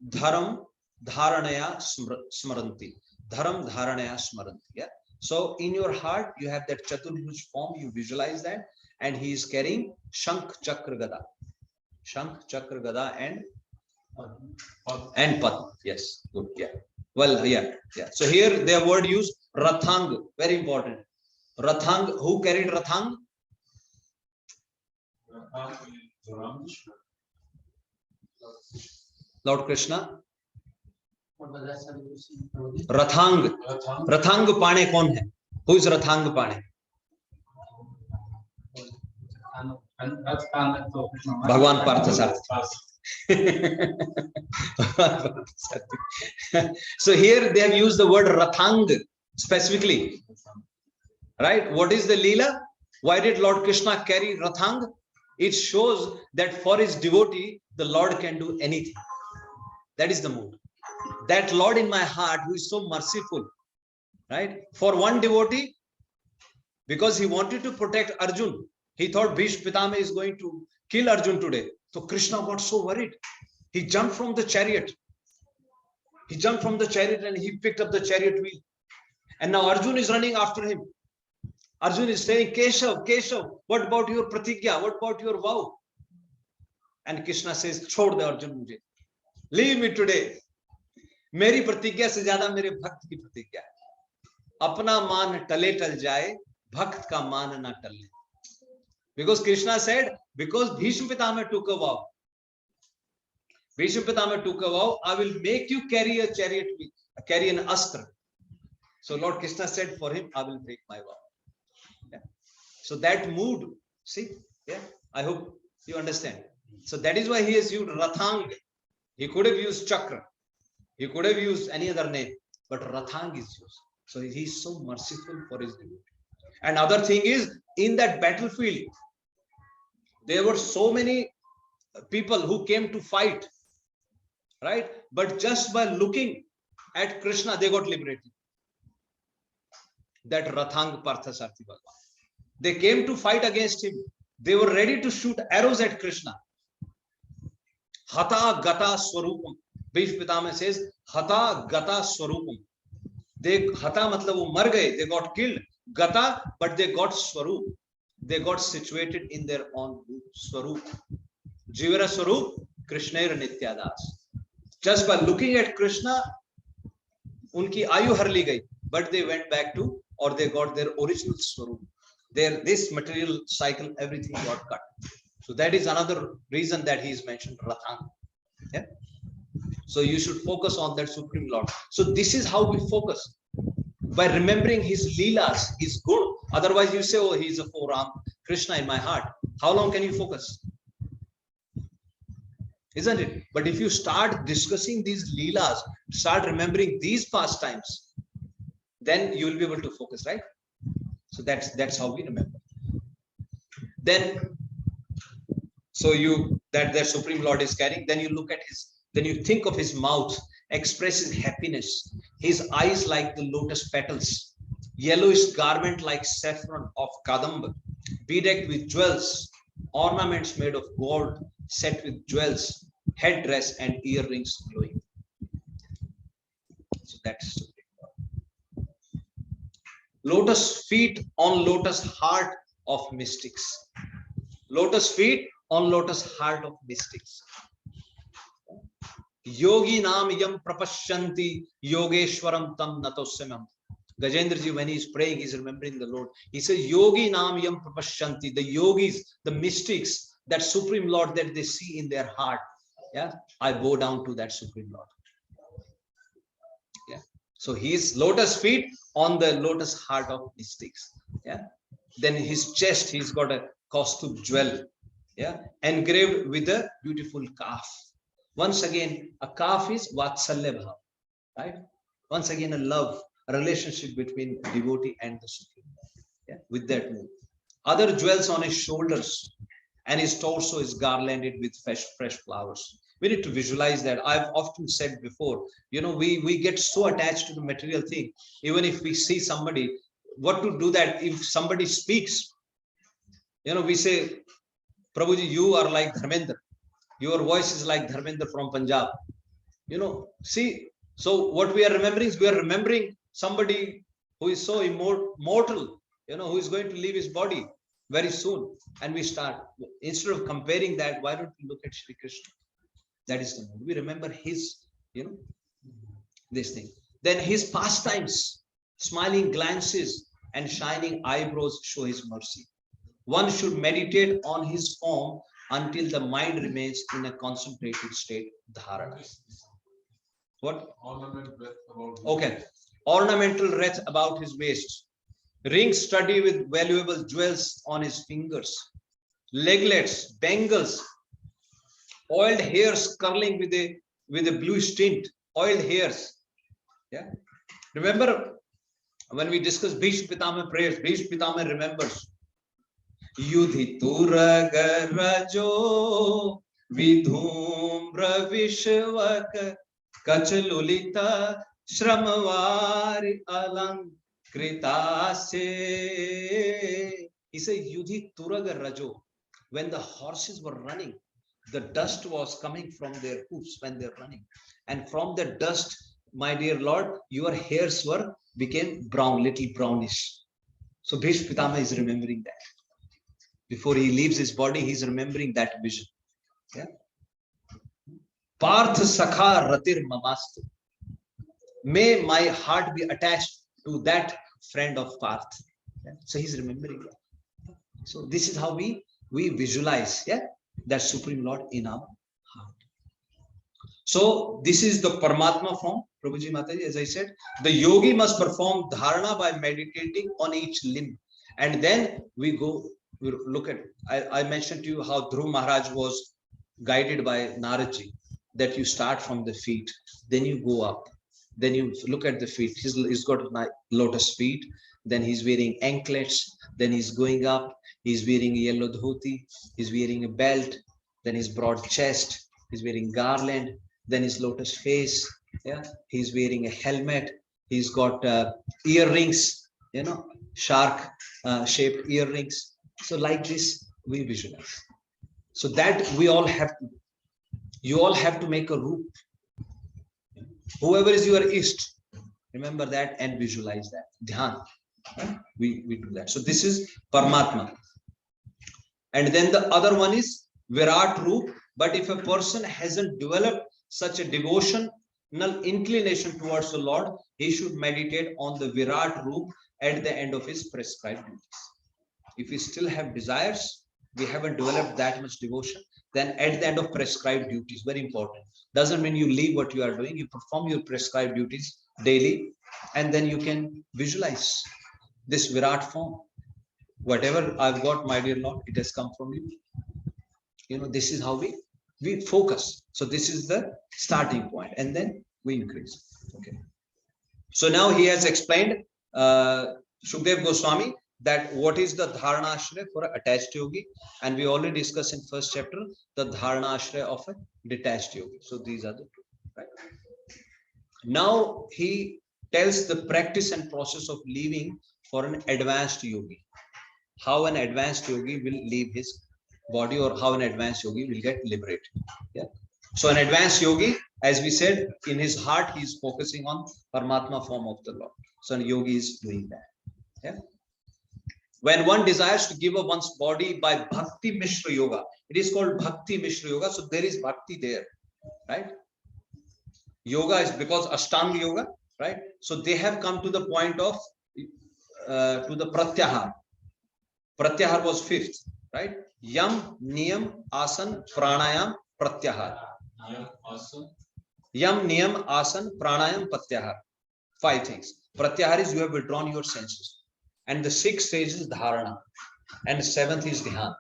Dharam, Dharanaya, Smaranti. Dharam, Dharanaya, Smaranti. Yeah. So in your heart, you have that Chaturbhuj form, you visualize that, and he is carrying Shankh, Chakra, Gada. Shankh, Chakra, Gada, and Padma. Yes, good. Yeah. Well, yeah. So here their word used Rathang, very important. Rathang, who carried Rathang? Lord Krishna. Rathang. Rathang Pane kaun hai? Who is Rathang Pane? Bhagwan Parthasarthi. So here they have used the word Rathang specifically. Right? What is the Leela? Why did Lord Krishna carry Rathang? It shows that for his devotee, the Lord can do anything. That is the mood. That Lord in my heart who is so merciful. Right? For one devotee, because he wanted to protect Arjun, he thought Bhishma Pitama is going to kill Arjun today. So Krishna got so worried. He jumped from the chariot. He jumped from the chariot and he picked up the chariot wheel. And now Arjun is running after him. Arjun is saying, Keshav, Keshav, what about your pratigya? What about your vow? And Krishna says, Chhod de Arjun mujhe. Leave me today. Meri pratigya se zyada mere bhakt ki pratigya. Apna maan tale tal jaye, bhakt ka maan na talle. Because Krishna said, because Bhishma Pitama took a vow. Bhishma Pitama took a vow, I will make you carry a chariot, carry an astra. So Lord Krishna said for him, I will break my vow. Yeah. So that mood, see, yeah, I hope you understand. So that is why he has used Rathang. He could have used Chakra. He could have used any other name, but Rathang is used. So he is so merciful for his devotee. And other thing is, in that battlefield, there were so many people who came to fight, right? But just by looking at Krishna, they got liberated. That Rathang Parthasarthi Bhagwan. They came to fight against him. They were ready to shoot arrows at Krishna. Hata Gata Swarupam. Bhishma Pitama says, Hata Gata Swarupam. They Hata matlab wo mar gaye, they got killed. Gata, but they got Swarup. They got situated in their own Swarup. Jivara Swarup Krishnair Nityadas. Just by looking at Krishna, unki ayu har li gayi, but they went back to, or they got their original Swarup. This material cycle, everything got cut. So that is another reason that he is mentioned Rathan. Yeah. So you should focus on that Supreme Lord. So this is how we focus. By remembering his leelas, his good. Otherwise you say, oh, he's a forearm Krishna in my heart. How long can you focus? Isn't it? But if you start discussing these leelas, start remembering these pastimes, then you will be able to focus, right? So that's how we remember. Then, so that Supreme Lord is carrying, then you look at then you think of his mouth, expresses happiness, his eyes like the lotus petals, yellowish garment like saffron of Kadamba, bedecked with jewels, ornaments made of gold, set with jewels, headdress and earrings glowing. So that's Supreme Lord. Lotus feet on lotus heart of mystics. Lotus feet on lotus heart of mystics. Yogi nam yam prapashyanti yogeshwaram tam natosamam. Gajendra ji, when he is praying, he is remembering the Lord. He says, Yogi nam yam prapashyanti. The yogis, the mystics, that Supreme Lord that they see in their heart. Yeah, I bow down to that Supreme Lord. Yeah. So his lotus feet on the lotus heart of mystics. Yeah. Then his chest, he's got a costume jewel. Yeah, engraved with a beautiful calf. Once again, a calf is Vatsalya Bhav, right? Once again, a love, a relationship between devotee and the Supreme. Yeah, with that move. Other jewels on his shoulders, and his torso is garlanded with fresh flowers. We need to visualize that. I've often said before, we get so attached to the material thing. Even if we see somebody, what to do that if somebody speaks, we say, Prabhuji, you are like Dharmendra. Your voice is like Dharmendra from Punjab. See, so what we are remembering is we are remembering somebody who is so immortal, who is going to leave his body very soon. And we start, instead of comparing that, why don't we look at Shri Krishna? That is the moment. We remember his, this thing. Then his pastimes, smiling glances and shining eyebrows show his mercy. One should meditate on his form until the mind remains in a concentrated state, dharana. What? Ornamental wreath about his waist, rings studded with valuable jewels on his fingers, leglets, bangles, oiled hairs curling with a bluish tint, oiled hairs. Yeah. Remember when we discussed Bhishma Pitama prayers, Bhishma Pitama remembers. Yudhi Turaga Rajo Vidhumbra Vishwaka Kachalulita Shramvari Alankritase. He said, Yudhi Turaga Rajo. When the horses were running, the dust was coming from their hoofs when they're running. And from the dust, my dear Lord, your hairs became brown, little brownish. So Bhishma Pitama is remembering that. Before he leaves his body, he's remembering that vision. Yeah. Parth Sakha Ratir Mamastu. May my heart be attached to that friend of Parth. Yeah. So he's remembering that. So this is how we visualize, yeah, that Supreme Lord in our heart. So this is the Paramatma form, Prabhuji Mataji, as I said. The yogi must perform dharana by meditating on each limb. And then we look at, I mentioned to you how Dhruv Maharaj was guided by Naradji, that you start from the feet, then you go up, then you look at the feet. He's got lotus feet, then he's wearing anklets, then he's going up, he's wearing a yellow dhoti, he's wearing a belt, then his broad chest, he's wearing garland, then his lotus face, yeah, he's wearing a helmet, he's got earrings, shark shaped earrings. So like this, we visualize. So that we all have to, you all have to make a roop. Whoever is your Ist, remember that and visualize that. Dhyan. We do that. So this is Paramatma. And then the other one is Virat Roop But if a person hasn't developed such a devotional inclination towards the Lord, he should meditate on the Virat Roop at the end of his prescribed duties. If we still have desires, we haven't developed that much devotion, then at the end of prescribed duties, very important. Doesn't mean you leave what you are doing, you perform your prescribed duties daily, and then you can visualize this Virat form. Whatever I've got, my dear Lord, it has come from you. You know, this is how we focus. So this is the starting point, and then we increase. Okay. So now he has explained, Shukdev Goswami, that what is the dharana ashraya for an attached yogi, and we already discussed in first chapter the dharana ashraya of a detached yogi. So these are the two. Right? Now he tells the practice and process of living for an advanced yogi. How an advanced yogi will leave his body, or how an advanced yogi will get liberated. Yeah. So an advanced yogi, as we said, in his heart he is focusing on Paramatma form of the Lord. So a yogi is doing that. Yeah. When one desires to give up one's body by Bhakti Mishra Yoga, it is called Bhakti Mishra Yoga. So there is Bhakti there, right? Yoga is because Ashtanga Yoga, right? So they have come to the point of to the Pratyahar. Pratyahar was fifth, right? Yam, Niyam, Asan, Pranayam, Pratyahar. Yam, Niyam, Asan, Pranayam, Pratyahar. 5 things. Pratyahar is you have withdrawn your senses. And the 6th stage is dharana, and the 7th is dhyan.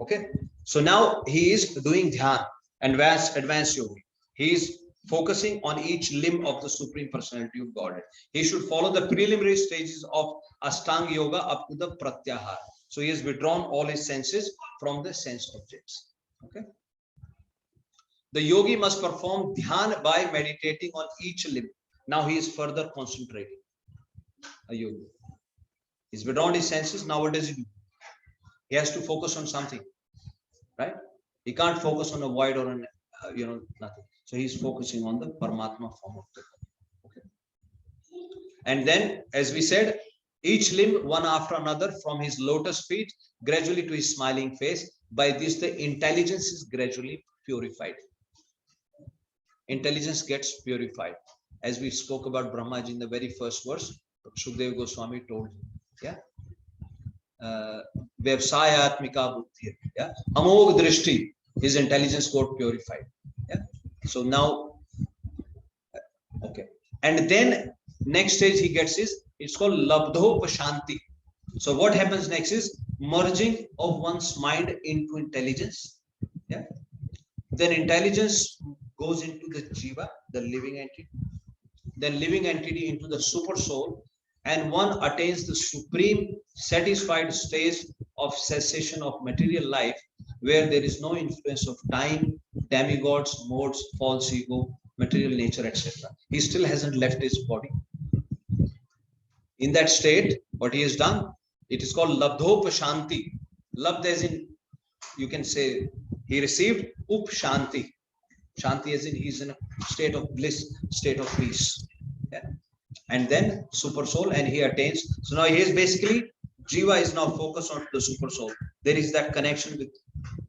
Okay, so now he is doing dhyan, advanced yogi. He is focusing on each limb of the Supreme Personality of Godhead. He should follow the preliminary stages of Ashtanga Yoga up to the Pratyahara. So he has withdrawn all his senses from the sense objects. Okay. The yogi must perform dhyan by meditating on each limb. Now he is further concentrating. A yogi. He's withdrawn his senses. Now what does he do? He has to focus on something, right? He can't focus on a void or an, nothing. So he's focusing on the Paramatma form of the God. Okay. And then, as we said, each limb one after another, from his lotus feet gradually to his smiling face. By this, the intelligence is gradually purified. Intelligence gets purified. As we spoke about Brahmaji in the very first verse, Shukdev Goswami told him. Yeah. Vyavsayatmika buddhi. Yeah. Amog drishti. His intelligence got purified. Yeah. So now, okay. And then next stage he gets is, it's called labdho pashanti. So what happens next is merging of one's mind into intelligence. Yeah. Then intelligence goes into the jiva, the living entity. Then living entity into the super soul. And one attains the supreme satisfied stage of cessation of material life, where there is no influence of time, demigods, modes, false ego, material nature, etc. He still hasn't left his body. In that state, what he has done, it is called labdho pashanti. Labd as in, you can say, he received up shanti. Shanti as in, he's in a state of bliss, state of peace. Yeah. And then super soul, and he attains. So now he is basically, jiva is now focused on the super soul. There is that connection with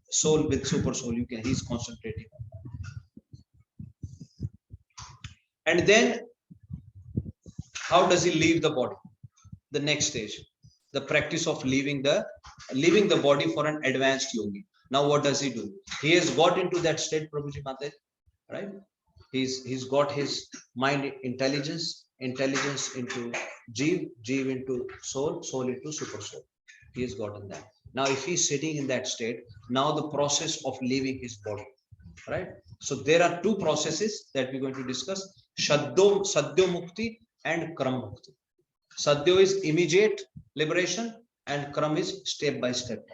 soul, with super soul. He's concentrating on that. And then how does he leave the body? The next stage, the practice of leaving the body for an advanced yogi. Now what does he do? He has got into that state, Prabhuji Maharaj, right? He's got his mind intelligence into jiv into soul into super soul. He has gotten that. Now if he's sitting in that state, now the process of leaving his body, right? So there are 2 processes that we're going to discuss: sadhyo mukti and kram mukti. Sadhyo is immediate liberation, and kram is step by step.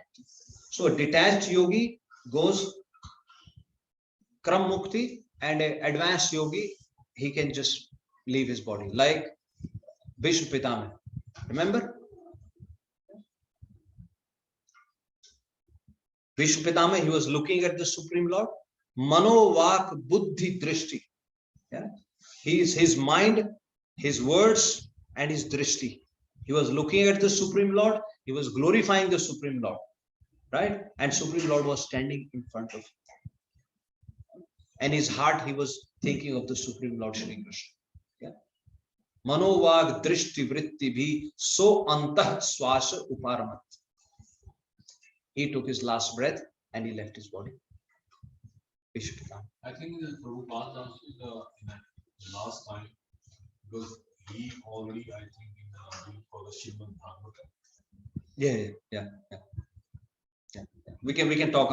So a detached yogi goes kram mukti, and an advanced yogi, he can just leave his body, like Bhishma Pitama. Remember? Bhishma Pitama, he was looking at the Supreme Lord. Mano vak buddhi drishti. Yeah? His mind, his words, and his drishti. He was looking at the Supreme Lord. He was glorifying the Supreme Lord, right? And Supreme Lord was standing in front of him. and his heart he was thinking of the Supreme Lord Shri Krishna. Yeah. Manovag drishti vritti bhi so antah swasa uparamat. He took his last breath and he left his body. I think Prabhupada also in the last time, because he already, I think, for the Śrīmad-Bhāgavatam. Yeah. We can talk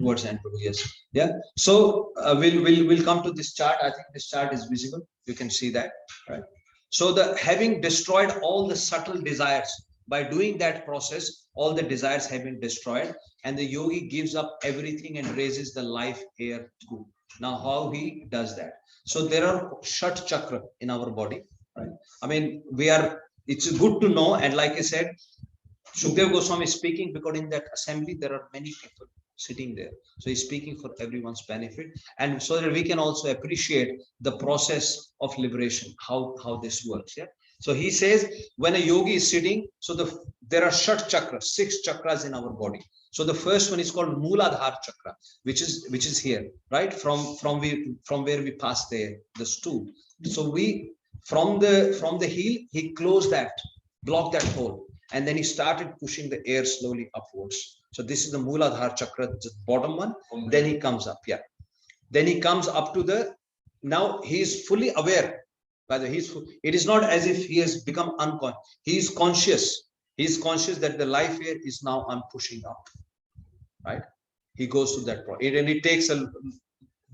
towards the end, Prabhu. Yes. Yeah. So we'll come to this chart. I think this chart is visible. You can see that, right? So the having destroyed all the subtle desires, by doing that process, all the desires have been destroyed, and the yogi gives up everything and raises the life air through. Now, how he does that? So there are Shat Chakra in our body, right? I mean, it's good to know, and like I said, Shukdev Goswami is speaking because in that assembly there are many people sitting there. So he's speaking for everyone's benefit, and so that we can also appreciate the process of liberation, how this works. Yeah. So he says when a yogi is sitting, so there are Shat Chakras, 6 chakras in our body. So the first one is called Mooladhara Chakra, which is here, right? From where we pass the stool. So we from the heel, he closed that, blocked that hole. And then he started pushing the air slowly upwards. So this is the Mooladhara Chakra, the bottom one. Then he comes up, yeah. Then he comes up to now he is fully aware. It is not as if he has become unconscious. He is conscious. He is conscious that the life air is now I'm pushing up, right? He goes to that point. And it takes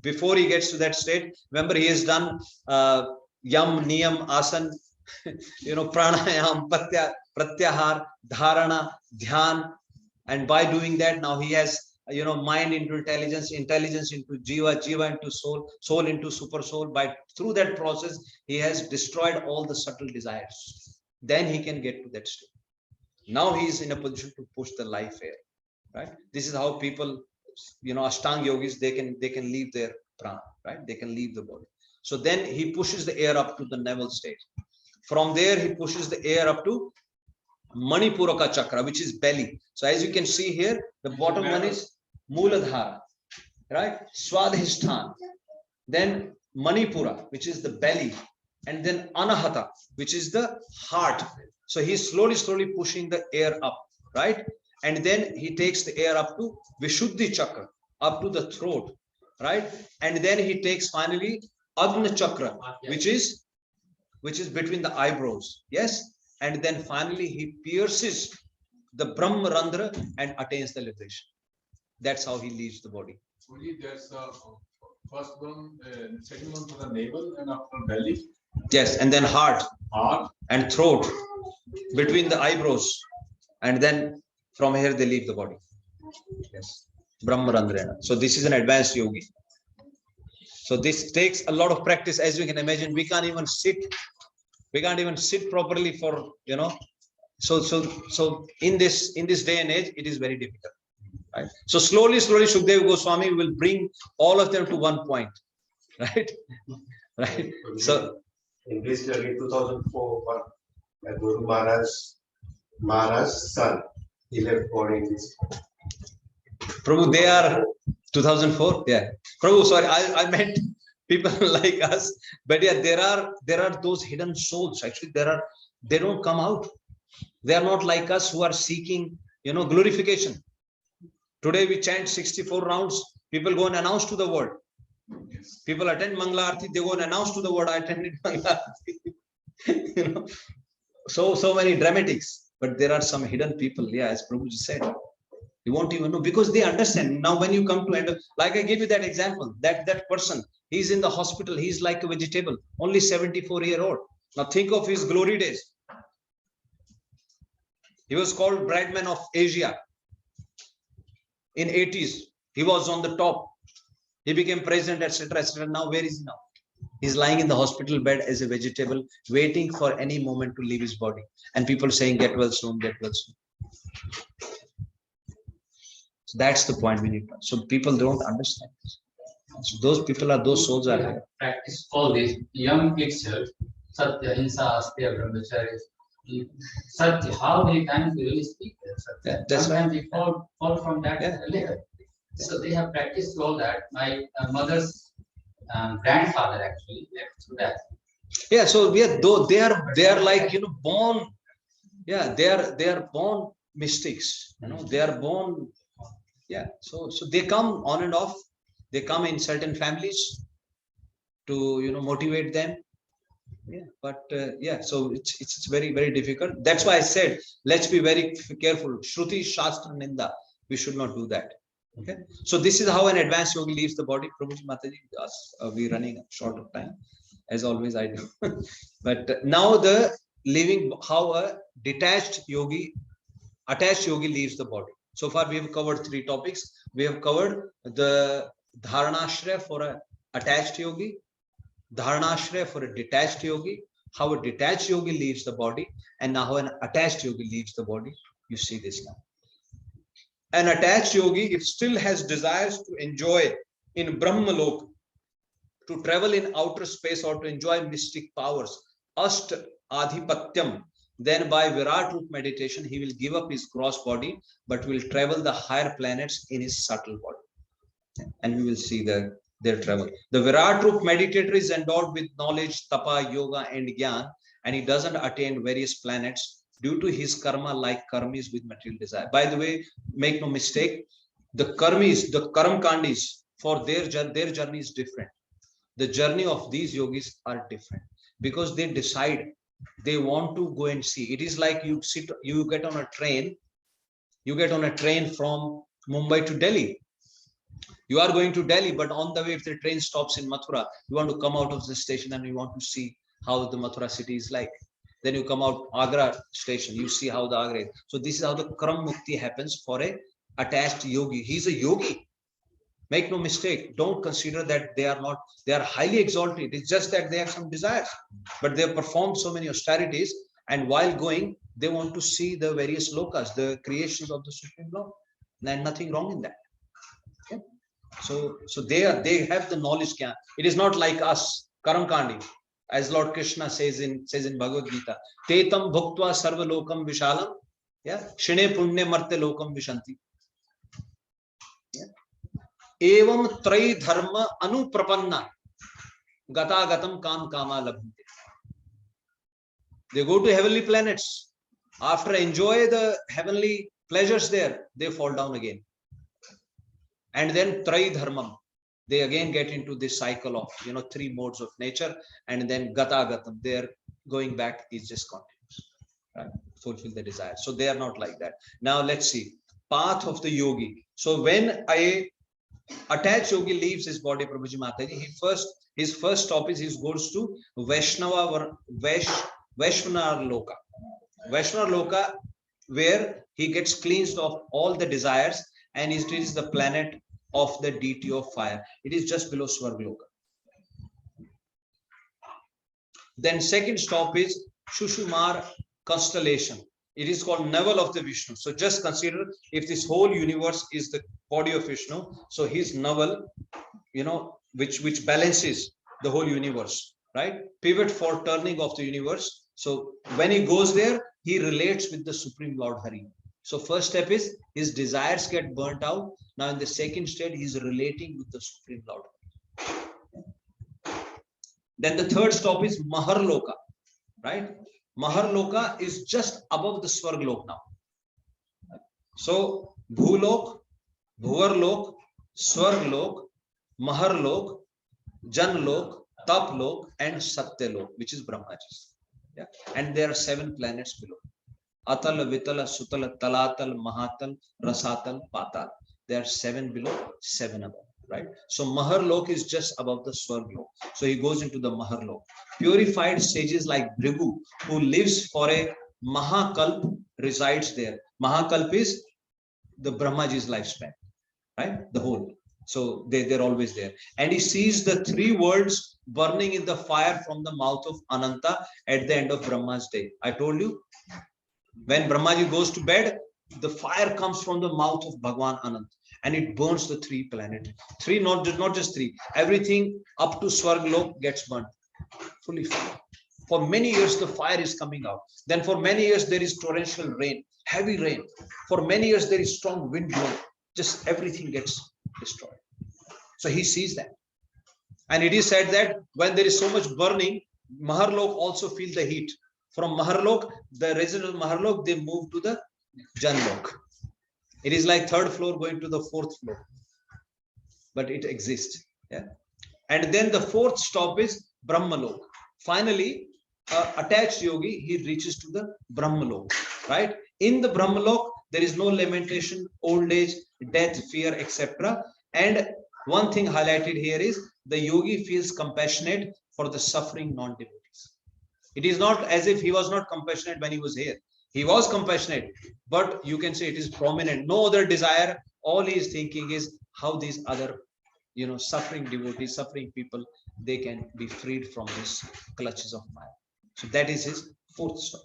before he gets to that state, remember he has done Yam, Niyam, Asan, pranayam, pratyahar, dharana, dhyan, and by doing that, now he has mind into intelligence into jiva into soul into super soul. Through that process, he has destroyed all the subtle desires. Then he can get to that state. Now he is in a position to push the life air, right? This is how people, Ashtanga yogis, they can leave their prana, right? They can leave the body. So then he pushes the air up to the navel state. From there, he pushes the air up to Manipuraka Chakra, which is belly. So as you can see here, the bottom one is Mooladhara, right? Swadhisthana. Then Manipura, which is the belly. And then Anahata, which is the heart. So he's slowly pushing the air up, right? And then he takes the air up to Vishuddhi Chakra, up to the throat, right? And then he takes finally Agna Chakra, which is between the eyebrows, yes? And then finally he pierces the Brahma Randhra and attains the liberation. That's how he leaves the body. Only there's first one, second one for the navel, and after belly. Yes, and then heart and throat, between the eyebrows, and then from here they leave the body. Yes, Brahma Randhra. So this is an advanced yogi. So this takes a lot of practice, as you can imagine. We can't even sit. We can't even sit properly for, So in this day and age, it is very difficult, right? So slowly, Shukdev Goswami will bring all of them to one point, right? Right. So in this year, in 2004, Guru Maharaj's son, he left body in this. Prabhu, they are 2004. Yeah. Prabhu, sorry, I meant people like us, but yeah, there are those hidden souls. Actually, they don't come out. They are not like us who are seeking, glorification. Today we chant 64 rounds. People go and announce to the world. Yes. People attend Mangala Aarti. They go and announce to the world, I attended Mangala Aarti. So many dramatics, but there are some hidden people. Yeah, as Prabhuji said. You won't even know because they understand. Now, when you come to end, like I gave you that example, that person, he's in the hospital, he's like a vegetable, only 74-year-old. Now think of his glory days. He was called Bradman of Asia. In 80s, he was on the top. He became president, etc., etc. Now, where is he now? He's lying in the hospital bed as a vegetable, waiting for any moment to leave his body. And people saying, get well soon, get well soon. So that's the point we need to. So people don't understand this. So those souls are here. Practice all this. Young itself, Satya, Hinsa, Astya, Brahmachari. Satya, how many times we really speak there? Satya. That's sometimes we fall from that later. So they have practiced all that. My mother's grandfather actually left through that. Yeah, so though they are like, born. Yeah, they are born mystics. They are born. Yeah, so they come on and off. They come in certain families to motivate them. Yeah, but yeah, so it's very, very difficult. That's why I said let's be very careful. Shruti Shastra Ninda. We should not do that. Okay, so this is how an advanced yogi leaves the body. Prabhuji Mataji, we're running short of time, as always I do. But now the living, how a attached yogi leaves the body. So far we have covered 3 topics. We have covered the Dharanashraya for a attached yogi, Dharanashraya for a detached yogi, how a detached yogi leaves the body, and now how an attached yogi leaves the body. You see this now. An attached yogi, if still has desires to enjoy in Brahmalok, to travel in outer space or to enjoy mystic powers, Ast Adhipatyam, then by Virat Root meditation, he will give up his gross body, but will travel the higher planets in his subtle body. And we will see their travel. The Virat Root meditator is endowed with knowledge, tapa, yoga, and gyan, and he doesn't attain various planets due to his karma, like karmis with material desire. By the way, make no mistake, the karmis, the karamkandis, for their journey is different. The journey of these yogis are different because they decide they want to go and see. It is like you get on a train from Mumbai to Delhi. You are going to Delhi, but on the way, if the train stops in Mathura, you want to come out of the station and you want to see how the Mathura city is like. Then you come out Agra station, you see how the Agra is. So this is how the Karam Mukti happens for a attached yogi. He's a yogi. Make no mistake. Don't consider that they are highly exalted. It's just that they have some desires, but they have performed so many austerities. And while going, they want to see the various lokas, the creations of the Supreme Lord. And nothing wrong in that. Okay? So they have the knowledge. It is not like us, Karamkandi. As Lord Krishna says in Bhagavad Gita, Tetam bhuktva sarva lokam vishalam, yeah, shine punne marte lokam vishanti. Yeah. Evam trai dharma anuprapanna gata gatam kam kama labhante. They go to heavenly planets. After enjoy the heavenly pleasures there, they fall down again. And then trai dharmam. They again get into this cycle of 3 modes of nature, and then gata gatam, their going back is just continuous, right? Fulfill the desire. So they are not like that. Now let's see path of the yogi. So when a attached yogi leaves his body, Prabhuji Mataji, his first stop is he goes to Vaishnava Loka. Vaishnava Loka, where he gets cleansed of all the desires, and it is the planet of the deity of fire. It is just below Swargaloka. Then second stop is Shushumar constellation. It is called navel of the Vishnu. So just consider if this whole universe is the body of Vishnu, so his navel, which balances the whole universe, right? Pivot for turning of the universe. So when he goes there, he relates with the Supreme Lord Hari. So first step is his desires get burnt out. Now in the second stage, he's relating with the Supreme Lord. Then the third stop is Maharloka, right? Maharloka is just above the Swarglok now. So Bhulok, Bhuvarlok, Swarglok, Maharlok, Janlok, Taplok, and Satyalok, which is Brahmaji. Yeah? And there are 7 planets below. Atal, Vitala, Sutala, Talatal, Mahatal, Rasatal, Patal. There are 7 below, 7 above, right? So Maharlok is just above the Swarglok. So he goes into the Maharlok. Purified sages like Bhrigu, who lives for a Mahakalp, resides there. Mahakalp is the Brahmaji's lifespan, right? The whole. So they're always there. And he sees the 3 worlds burning in the fire from the mouth of Ananta at the end of Brahma's day. I told you, when Brahmaji goes to bed, the fire comes from the mouth of Bhagwan Anant and it burns the 3 planets. 3, not just 3. Everything up to Swarglok gets burnt. Fully fire. For many years, the fire is coming out. Then for many years, there is torrential rain, heavy rain. For many years, there is strong wind blowing. Just everything gets destroyed. So he sees that. And it is said that when there is so much burning, Maharlok also feel the heat. From Maharlok, the residents of Maharlok, they move to the Janlok. It is like third floor going to the fourth floor, but it exists. Yeah. And then the fourth stop is Brahmalok. Finally, attached yogi, he reaches to the Brahmalok, right? In the Brahmalok, there is no lamentation, old age, death, fear, etc. And one thing highlighted here is the yogi feels compassionate for the suffering non-devotees. It is not as if he was not compassionate when he was here. He was compassionate, but you can say it is prominent. No other desire. All he is thinking is how these other, suffering devotees, suffering people, they can be freed from these clutches of Maya. So that is his fourth stop.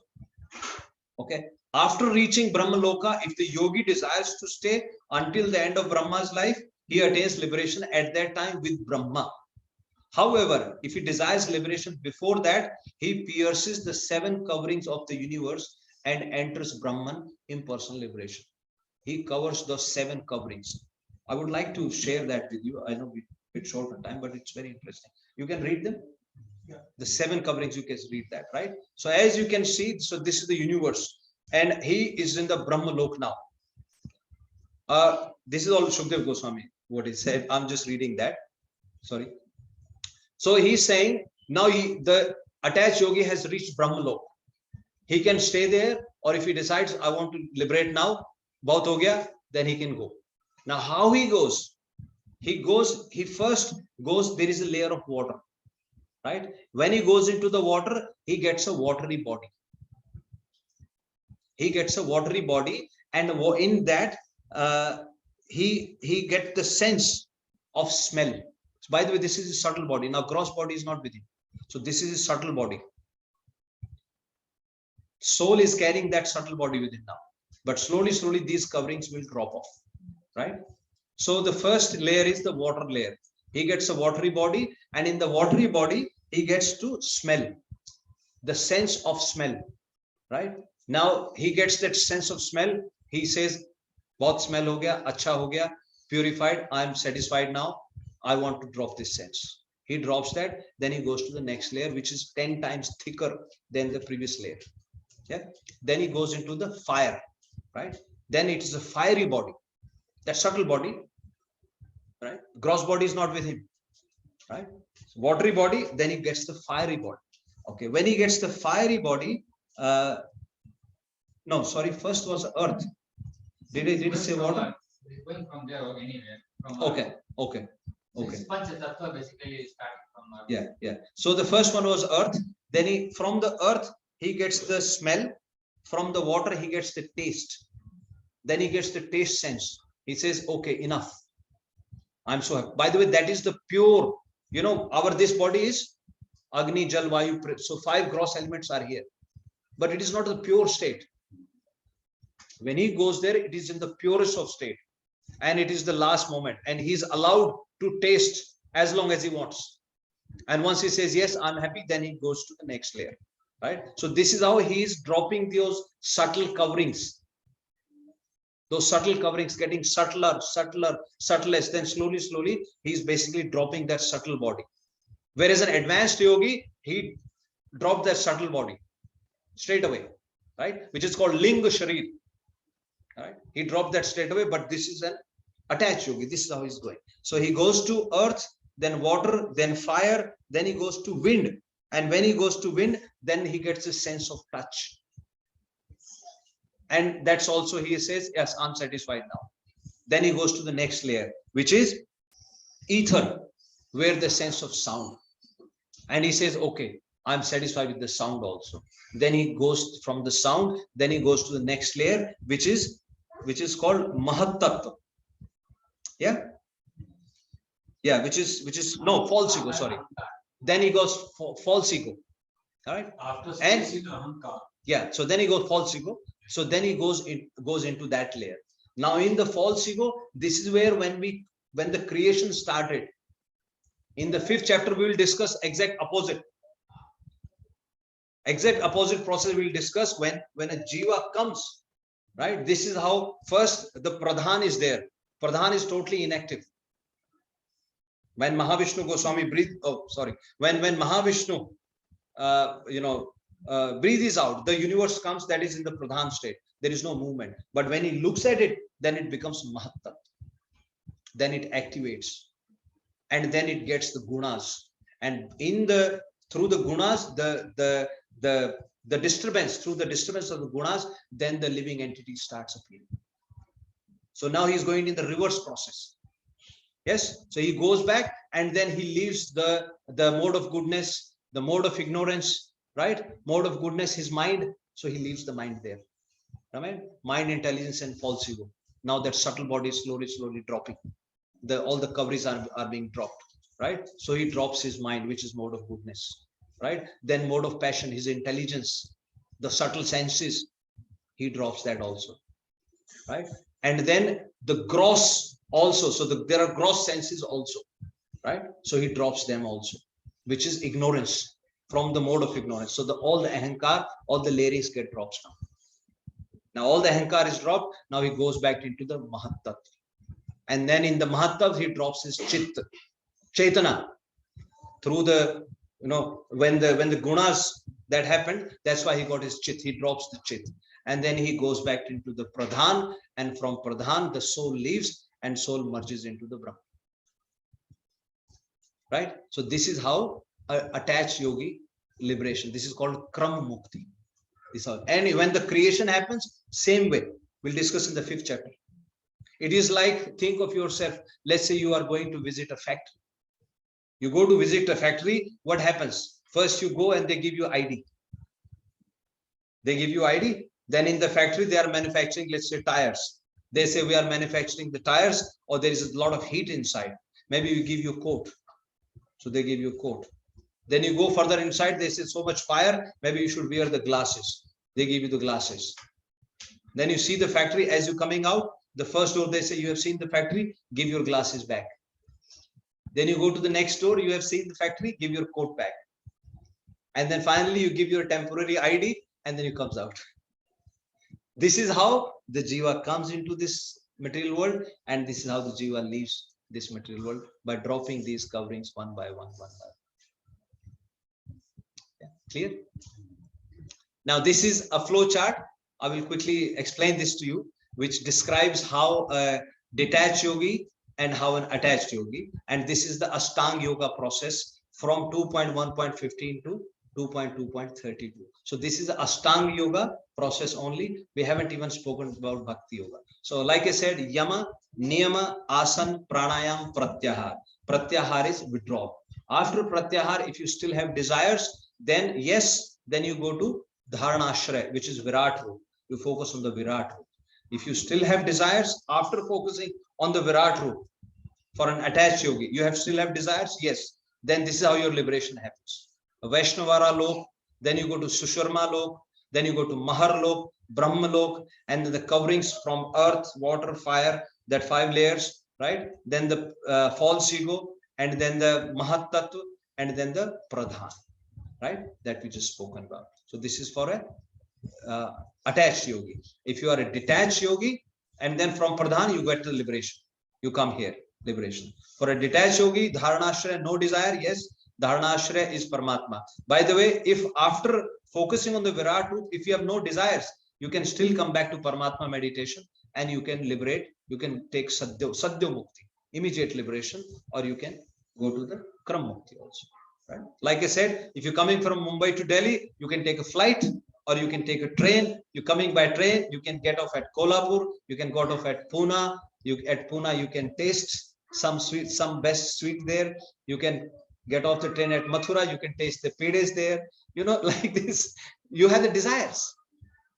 Okay. After reaching Brahmaloka, if the yogi desires to stay until the end of Brahma's life, he attains liberation at that time with Brahma. However, if he desires liberation before that, he pierces the 7 coverings of the universe and enters Brahman, impersonal liberation. He covers those 7 coverings. I would like to share that with you. I know we're a bit short on time, but it's very interesting. You can read them. Yeah. The 7 coverings, you can read that, right? So as you can see, so this is the universe, and he is in the Brahmalok now. This is all Shukdev Goswami, what he said. I'm just reading that. Sorry. So he's saying now the attached yogi has reached Brahmalok. He can stay there, or if he decides I want to liberate now, bahut ho gaya, then he can go. Now how he goes? He first goes, there is a layer of water, right? When he goes into the water, he gets a watery body. He gets a watery body, and in that he gets the sense of smell. So by the way, this is his subtle body. Now gross body is not with him. So this is his subtle body. Soul is carrying that subtle body with him now. But slowly, slowly, these coverings will drop off, right? So the first layer is the water layer. He gets a watery body, and in the watery body, he gets to smell, the sense of smell, right? Now he gets that sense of smell. He says, "Bahut smell ho gaya, acha ho gaya, purified. I am satisfied now. I want to drop this sense." He drops that. Then he goes to the next layer, which is 10 times thicker than the previous layer. Yeah. Then he goes into the fire, right? Then it is a fiery body, that subtle body, right? Gross body is not with him, right? Watery body. Then he gets the fiery body. Okay. When he gets the fiery body, no, sorry. First was earth. Did he say water? Going from there or anywhere. Okay. Okay. Okay. Panchatattva basically starting from earth. Yeah, yeah. So the first one was earth. Then from the earth, he gets the smell. From the water, he gets the taste. Then he gets the taste sense. He says, okay, enough. I'm so happy. By the way, that is the pure, this body is Agni, Jal, Vayu. So 5 gross elements are here. But it is not the pure state. When he goes there, it is in the purest of state. And it is the last moment. And he's allowed to taste as long as he wants. And once he says, yes, I'm happy, then he goes to the next layer. Right? So this is how he is dropping those subtle coverings. Those subtle coverings getting subtler, subtlest. Then slowly, slowly, he's basically dropping that subtle body. Whereas an advanced yogi, he dropped that subtle body straight away, right? Which is called Linga Sharir. Right? He dropped that straight away, but this is an attached yogi. This is how he's going. So he goes to earth, then water, then fire, then he goes to wind. And when he goes to wind, then he gets a sense of touch. And that's also, he says, yes, I'm satisfied now. Then he goes to the next layer, which is ether, where the sense of sound. And he says, okay, I'm satisfied with the sound also. Then he goes from the sound, then he goes to the next layer, which is called Mahat-tattva. Yeah. Yeah, which is no, false ego, sorry. Then he goes false ego. All right. Yeah, so then he goes false ego. So then he goes into that layer. Now in the false ego, this is where when the creation started. In the 5th chapter, we will discuss exact opposite. Exact opposite process we will discuss when a jiva comes, right? This is how first the pradhan is there. Pradhan is totally inactive. When Mahavishnu Goswami when Mahavishnu, breathes out, the universe comes, that is in the Pradhan state. There is no movement. But when he looks at it, then it becomes Mahattat. Then it activates. And then it gets the gunas. And through the gunas, the disturbance, through the disturbance of the gunas, then the living entity starts appearing. So now he's going in the reverse process. Yes, so he goes back and then he leaves the mode of goodness, the mode of ignorance, right? Mode of goodness, his mind. So he leaves the mind there. Right? Mind, intelligence, and false ego. Now that subtle body is slowly dropping. All the coverings are being dropped, right? So he drops his mind, which is mode of goodness, right? Then mode of passion, his intelligence, the subtle senses, he drops that also, right? And then the gross also. So there are gross senses also, right? So he drops them also, which is ignorance, from the mode of ignorance. So all the ahankar, all the layers get dropped now. Now all the ahankar is dropped. Now he goes back into the Mahattat. And then in the Mahattat, he drops his Chit, Chaitana. Through the, when the gunas that happened, that's why he got his Chit. He drops the Chit. And then he goes back into the Pradhan. And from Pradhan, the soul leaves and soul merges into the Brahman. Right? So this is how attached yogi liberation. This is called Kram Mukti. And when the creation happens, same way. We'll discuss in the 5th chapter. It is like, think of yourself. Let's say you are going to visit a factory. You go to visit a factory. What happens? First you go and they give you ID. They give you ID. Then in the factory, they are manufacturing, let's say, tires. They say we are manufacturing the tires, or there is a lot of heat inside. Maybe we give you a coat. So they give you a coat. Then you go further inside, they say so much fire, maybe you should wear the glasses. They give you the glasses. Then you see the factory. As you're coming out, the first door, they say, you have seen the factory, give your glasses back. Then you go to the next door, you have seen the factory, give your coat back. And then finally, you give your temporary ID, and then you comes out. This is how the jiva comes into this material world, and this is how the jiva leaves this material world, by dropping these coverings one by one. Yeah, clear? Now, this is a flow chart. I will quickly explain this to you, which describes how a detached yogi and how an attached yogi. And this is the Ashtanga Yoga process from 2.1.15 to 2.2.32. So this is the Ashtanga Yoga process only. We haven't even spoken about Bhakti Yoga. So like I said, Yama, Niyama, Asan, Pranayam, Pratyahar. Pratyahar is withdrawal. After Pratyahar, if you still have desires, then yes, then you go to Dharanashraya, which is Virat Root. You focus on the Virat Root. If you still have desires after focusing on the Virat Root for an attached yogi, you still have desires, yes, then this is how your liberation happens. Vaishnavara Lok, then you go to Sushurma Lok, then you go to Mahar Lok, Brahma Lok, and the coverings from earth, water, fire, that 5 layers, right? Then the false ego, and then the Mahat Tattva, and then the Pradhan, right? That we just spoken about. So this is for a attached yogi. If you are a detached yogi, and then from Pradhan, you get the liberation. You come here, liberation. For a detached yogi, Dharanashraya, no desire, yes, Dharanashraya is Paramatma. By the way, if after focusing on the Virat Root, if you have no desires, you can still come back to Paramatma meditation and you can liberate, you can take Sadhya Mukti, immediate liberation, or you can go to the Kram Mukti also. Right? Like I said, if you're coming from Mumbai to Delhi, you can take a flight or you can take a train. You're coming by train, you can get off at Kolhapur, you can get off at Pune. At Pune, you can taste some sweet, some best sweet there. You can get off the train at Mathura, you can taste the pedes there. Like this, you have the desires.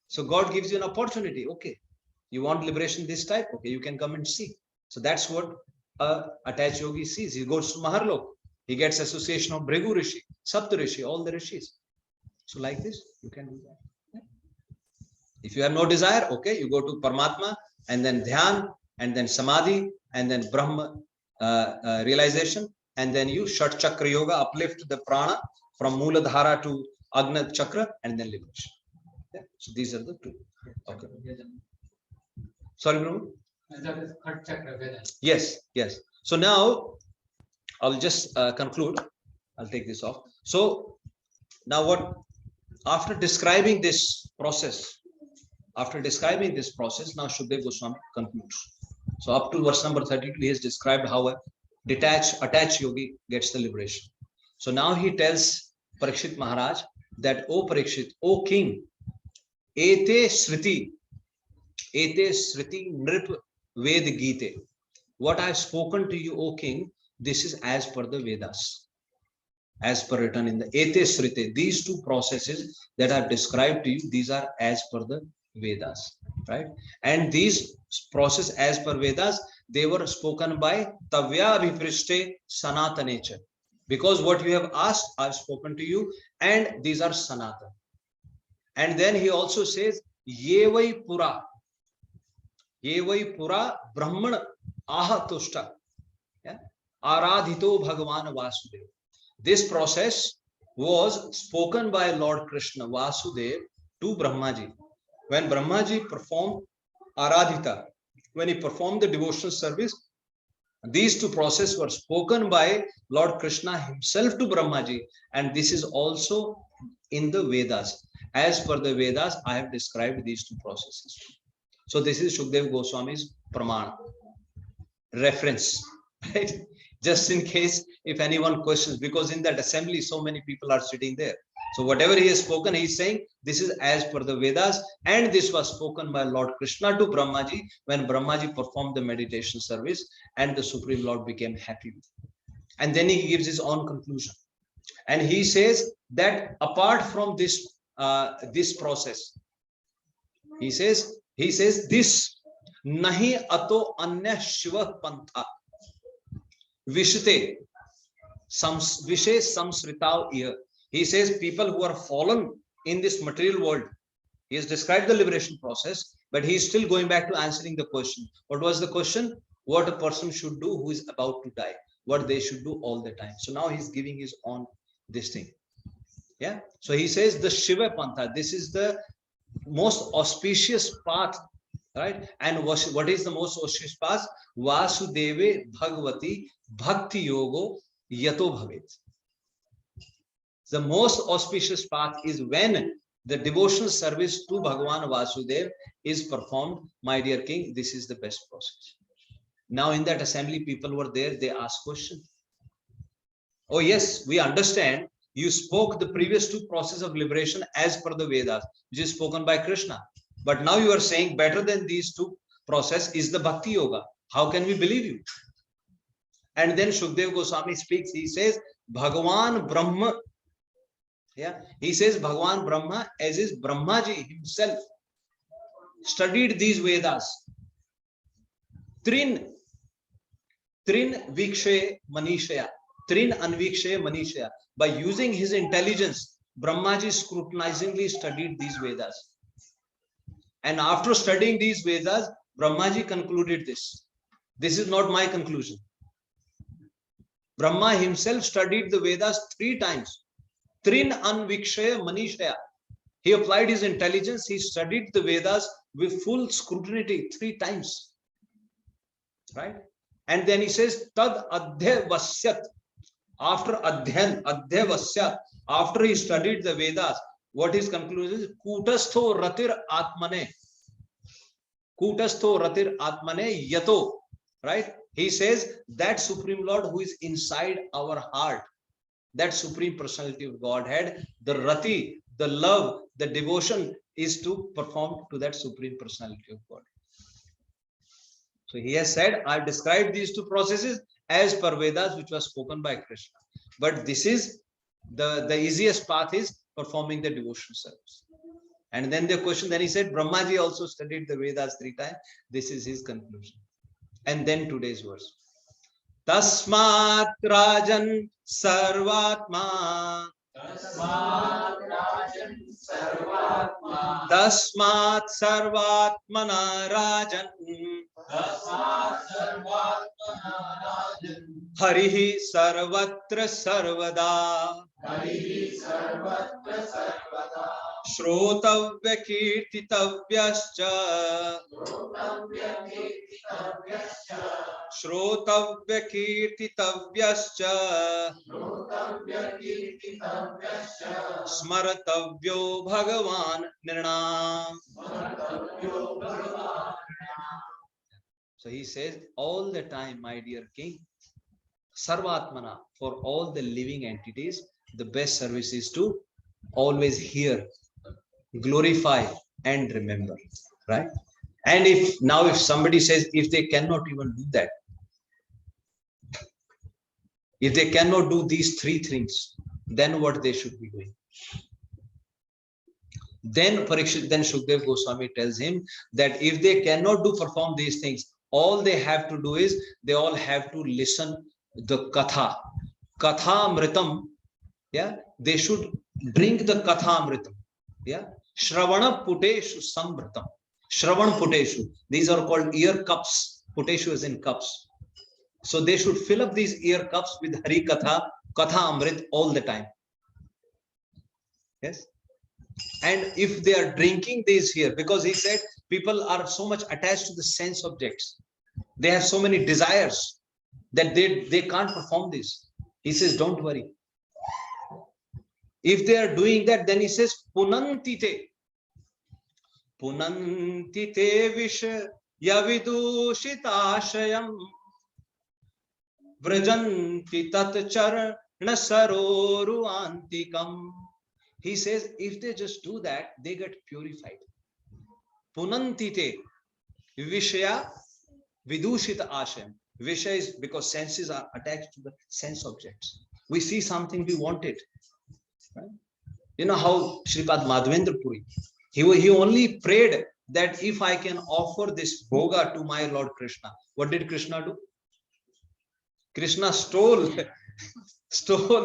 So God gives you an opportunity. Okay, you want liberation this type? Okay, you can come and see. So that's what attached yogi sees. He goes to Maharlok. He gets association of Bhrigu Rishi, Sapta Rishi, all the Rishis. So like this, you can do that. Yeah. If you have no desire, okay, you go to Paramatma, and then Dhyan, and then Samadhi, and then Brahma realization, and then you Shat Chakra Yoga, uplift the prana from Mooladhara to Agna Chakra, and then liberation. Yeah. So these are the 2. Okay. Sorry, Brahma? Yes, yes. So now, I'll just conclude. I'll take this off. So now what, after describing this process, now Shukdev Goswami concludes. So up to verse number 32, he has described how a attached yogi gets the liberation. So now he tells Parikshit Maharaj that, O Parikshit, O king, ete sriti nrip ved gite. What I have spoken to you, O king, this is as per the Vedas, as per written in the ete sriti. These two processes that I have described to you, these are as per the Vedas, right? And these process as per Vedas, they were spoken by Tavya Abhiprishte Sanatanecha. Because what you have asked, I have spoken to you, and these are Sanatan. And then he also says, Yevai Pura Brahman Ahatushta, Aradhito Bhagavan Vasudev. This process was spoken by Lord Krishna Vasudev to Brahmaji. When Brahmaji performed Aradhita, when he performed the devotional service, these two processes were spoken by Lord Krishna himself to Brahmaji, and this is also in the Vedas. As per the Vedas, I have described these two processes. So this is Shukdev Goswami's Praman reference, right? Just in case if anyone questions, because in that assembly so many people are sitting there. So whatever he has spoken, he is saying this is as per the Vedas, and this was spoken by Lord Krishna to Brahmaji when Brahmaji performed the meditation service, and the Supreme Lord became happy with him. And then he gives his own conclusion, and he says that apart from this this process, he says this nahi ato anya shiva pantha vishte vishe samsritav ir. He says people who are fallen in this material world, he has described the liberation process, but he is still going back to answering the question. What was the question? What a person should do who is about to die, what they should do all the time. So now he's giving his own this thing. Yeah. So he says the Shiva Pantha, this is the most auspicious path, right? And what is the most auspicious path? Vasudeve Bhagavati Bhakti Yogo Yato Bhavet. The most auspicious path is when the devotional service to Bhagavan Vasudev is performed. My dear king, this is the best process. Now in that assembly, people were there, they asked questions. Oh yes, we understand you spoke the previous two processes of liberation as per the Vedas, which is spoken by Krishna. But now you are saying better than these two processes is the Bhakti Yoga. How can we believe you? And then Shukdev Goswami speaks, he says, Bhagavan Brahma. Yeah, he says Bhagavan Brahma, as is Brahmaji himself, studied these Vedas. Trin Vikshe Manishaya. Trin Anvikshe Manishaya. By using his intelligence, Brahmaji scrutinizingly studied these Vedas. And after studying these Vedas, Brahmaji concluded this. This is not my conclusion. Brahma himself studied the Vedas 3 times. Trin Anvikshaya Manishaya. He applied his intelligence. He studied the Vedas with full scrutiny 3 times. Right? And then he says, Tad Adhyavasyat. After Adhyavasyat, after he studied the Vedas, what his conclusion is? Kutastho Ratir Atmane. Kutastho Ratir Atmane Yato. Right? He says that Supreme Lord who is inside our heart, that Supreme Personality of Godhead, the Rati, the love, the devotion is to perform to that Supreme Personality of God. So he has said, I described these two processes as per Vedas, which was spoken by Krishna. But this is the easiest path is performing the devotional service. And then the question, then he said, Brahmaji also studied the Vedas 3 times. This is his conclusion. And then today's verse. Tasmat Rajan Sarvatma. Tasmat Rajan Sarvatma. Tasmat Sarvatmana Rajan. Tasmat Sarvatmana Rajan. Harihi Sarvatra Sarvada. Harihi Sarvatra Sarvada. Shrotavya kirtitavyascha. Shrotavya kirtitavyascha. Smaratavyo Bhagavan Nirnam. So he says all the time, my dear king, Sarvatmana, for all the living entities, the best service is to always hear, glorify, and remember. Right? And if somebody says if they cannot even do that, if they cannot do these three things, then what they should be doing? Then Shukdev Goswami tells him that if they cannot perform these things, all they have to do is they all have to listen the katha amritam. Yeah, they should drink the katha amritam. Yeah, Shravana Puteshu Sambritam. Shravan Puteshu. These are called ear cups. Puteshu is in cups. So they should fill up these ear cups with Hari Katha, Katha Amrit all the time. Yes. And if they are drinking this here, because he said people are so much attached to the sense objects, they have so many desires that they can't perform this. He says, don't worry. If they are doing that, then he says, Punantite. Punantite Visha Yavidushitashayam Vrajanti Tatchar Nasaroru Antikam. He says, if they just do that, they get purified. Punantite Vishya Vidushita Asham. Vishya is because senses are attached to the sense objects. We see something, we want it. Right? You know how Śrīmad-Madhavendra Puri, he only prayed that if I can offer this bhoga to my Lord Krishna. What did Krishna do? Krishna stole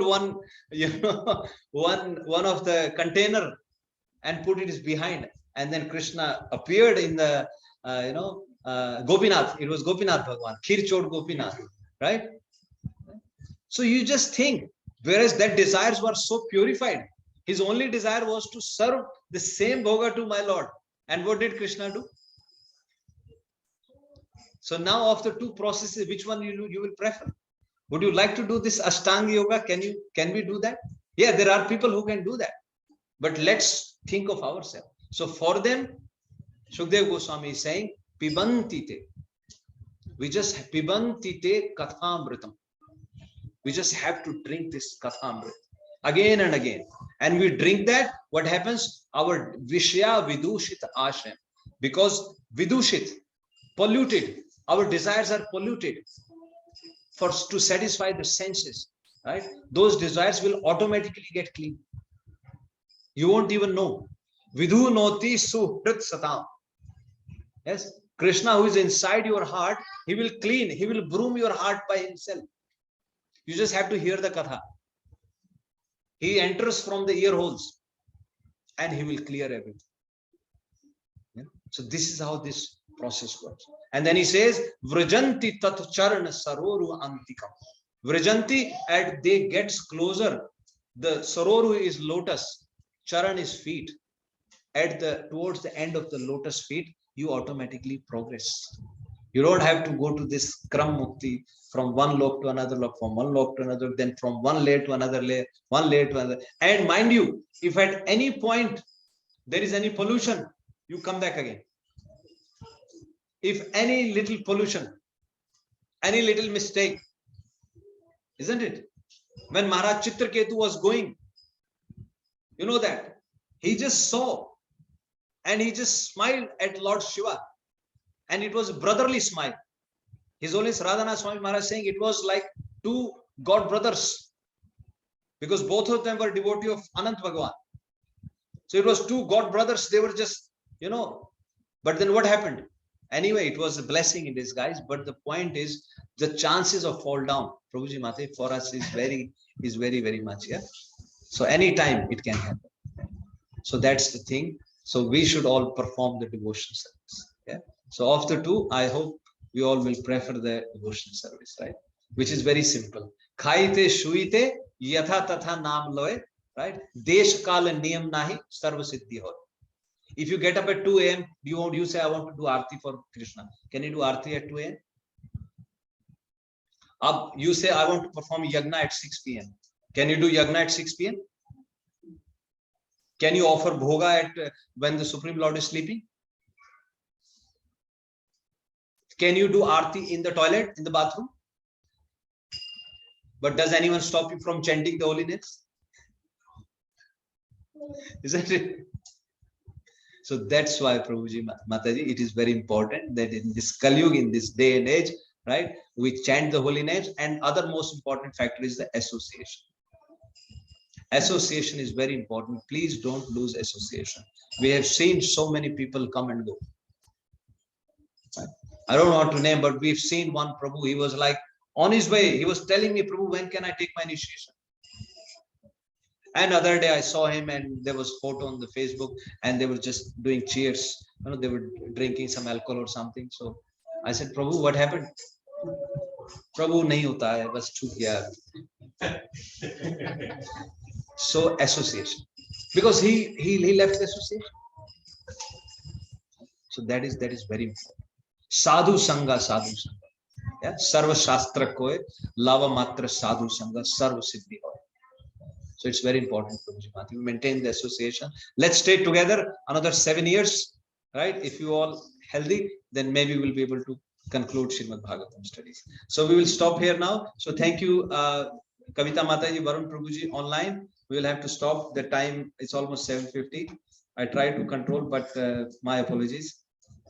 one, one of the container and put it behind, and then Krishna appeared in the Gopinath. It was Gopinath Bhagwan, Khirchod Gopinath, right? So you just think, whereas that desires were so purified, his only desire was to serve the same bhoga to my Lord. And what did Krishna do? So now of the two processes, which one you will prefer? Would you like to do this Ashtanga Yoga? Can we do that? Yeah, there are people who can do that. But let's think of ourselves. So for them, Shukdev Goswami is saying, Pibantite. We just Pibantite Kathamritam. We just have to drink this Kathamrit again and again. And we drink that, what happens? Our Vishya Vidushit Ashram. Because Vidushit, polluted, our desires are polluted to satisfy the senses, right? Those desires will automatically get clean. You won't even know. Vidhu noti suhrit satam. Yes, Krishna, who is inside your heart, he will clean, he will broom your heart by himself. You just have to hear the katha. He enters from the ear holes and he will clear everything. Yeah? So this is how this process works. And then he says, Vrajanti tat charana saroru antikam. Vrajanti, and they gets closer. The saroru is lotus, charan is feet. Towards the end of the lotus feet, you automatically progress. You don't have to go to this Kram Mukti from one lok to another lok, from one lok to another, then from one layer to another layer, one layer to another. And mind you, if at any point there is any pollution, you come back again. If any little pollution, any little mistake, isn't it? When Maharaj Chitraketu was going, you know that, he just saw and he just smiled at Lord Shiva. And it was a brotherly smile. His Holiness Radhanath Swami Maharaj saying it was like two God brothers, because both of them were devotee of Anant Bhagwan. So it was two God brothers. They were just, but then what happened? Anyway, it was a blessing in disguise. But the point is, the chances of fall down, Prabhuji Mate, for us is very, very much. Yeah. So anytime it can happen. So that's the thing. So we should all perform the devotion service. Yeah. So of the two, I hope we all will prefer the devotion service, right? Which is very simple. Khaite shuite yatha tatha nam loe right? Desh kal niyam nahi, sarva siddhi ho. If you get up at 2 a.m., you say, I want to do Aarti for Krishna. Can you do Aarti at 2 a.m.? You say, I want to perform Yagna at 6 p.m. Can you do Yagna at 6 p.m.? Can you offer Bhoga at when the Supreme Lord is sleeping? Can you do Aarti in the toilet, in the bathroom? But does anyone stop you from chanting the holy names? Isn't it? So that's why, Prabhuji, Mataji, it is very important that in this Kali Yuga, in this day and age, right, we chant the holy names, and other most important factor is the association. Association is very important. Please don't lose association. We have seen so many people come and go. I don't want to name, but we've seen one Prabhu. He was like on his way. He was telling me, Prabhu, when can I take my initiation? And other day I saw him, and there was photo on the Facebook, and they were just doing cheers. You know, they were drinking some alcohol or something. So I said, Prabhu, what happened? Prabhu nahi hota hai, bas chuk gaya. So association, because he left the association. So that is very important. Sadhu sanga, sadhu sanga. Yeah, sarva shastra koe, lava matra sadhu sanga, sarva siddhi hoy. So it's very important to maintain the association. Let's stay together another 7 years, right? If you all healthy, then maybe we'll be able to conclude Śrīmad-Bhāgavatam studies. So we will stop here now. So thank you, Kavita Mataji, Varun Prabhuji online. We will have to stop. The time is almost 7:50. I try to control, but my apologies.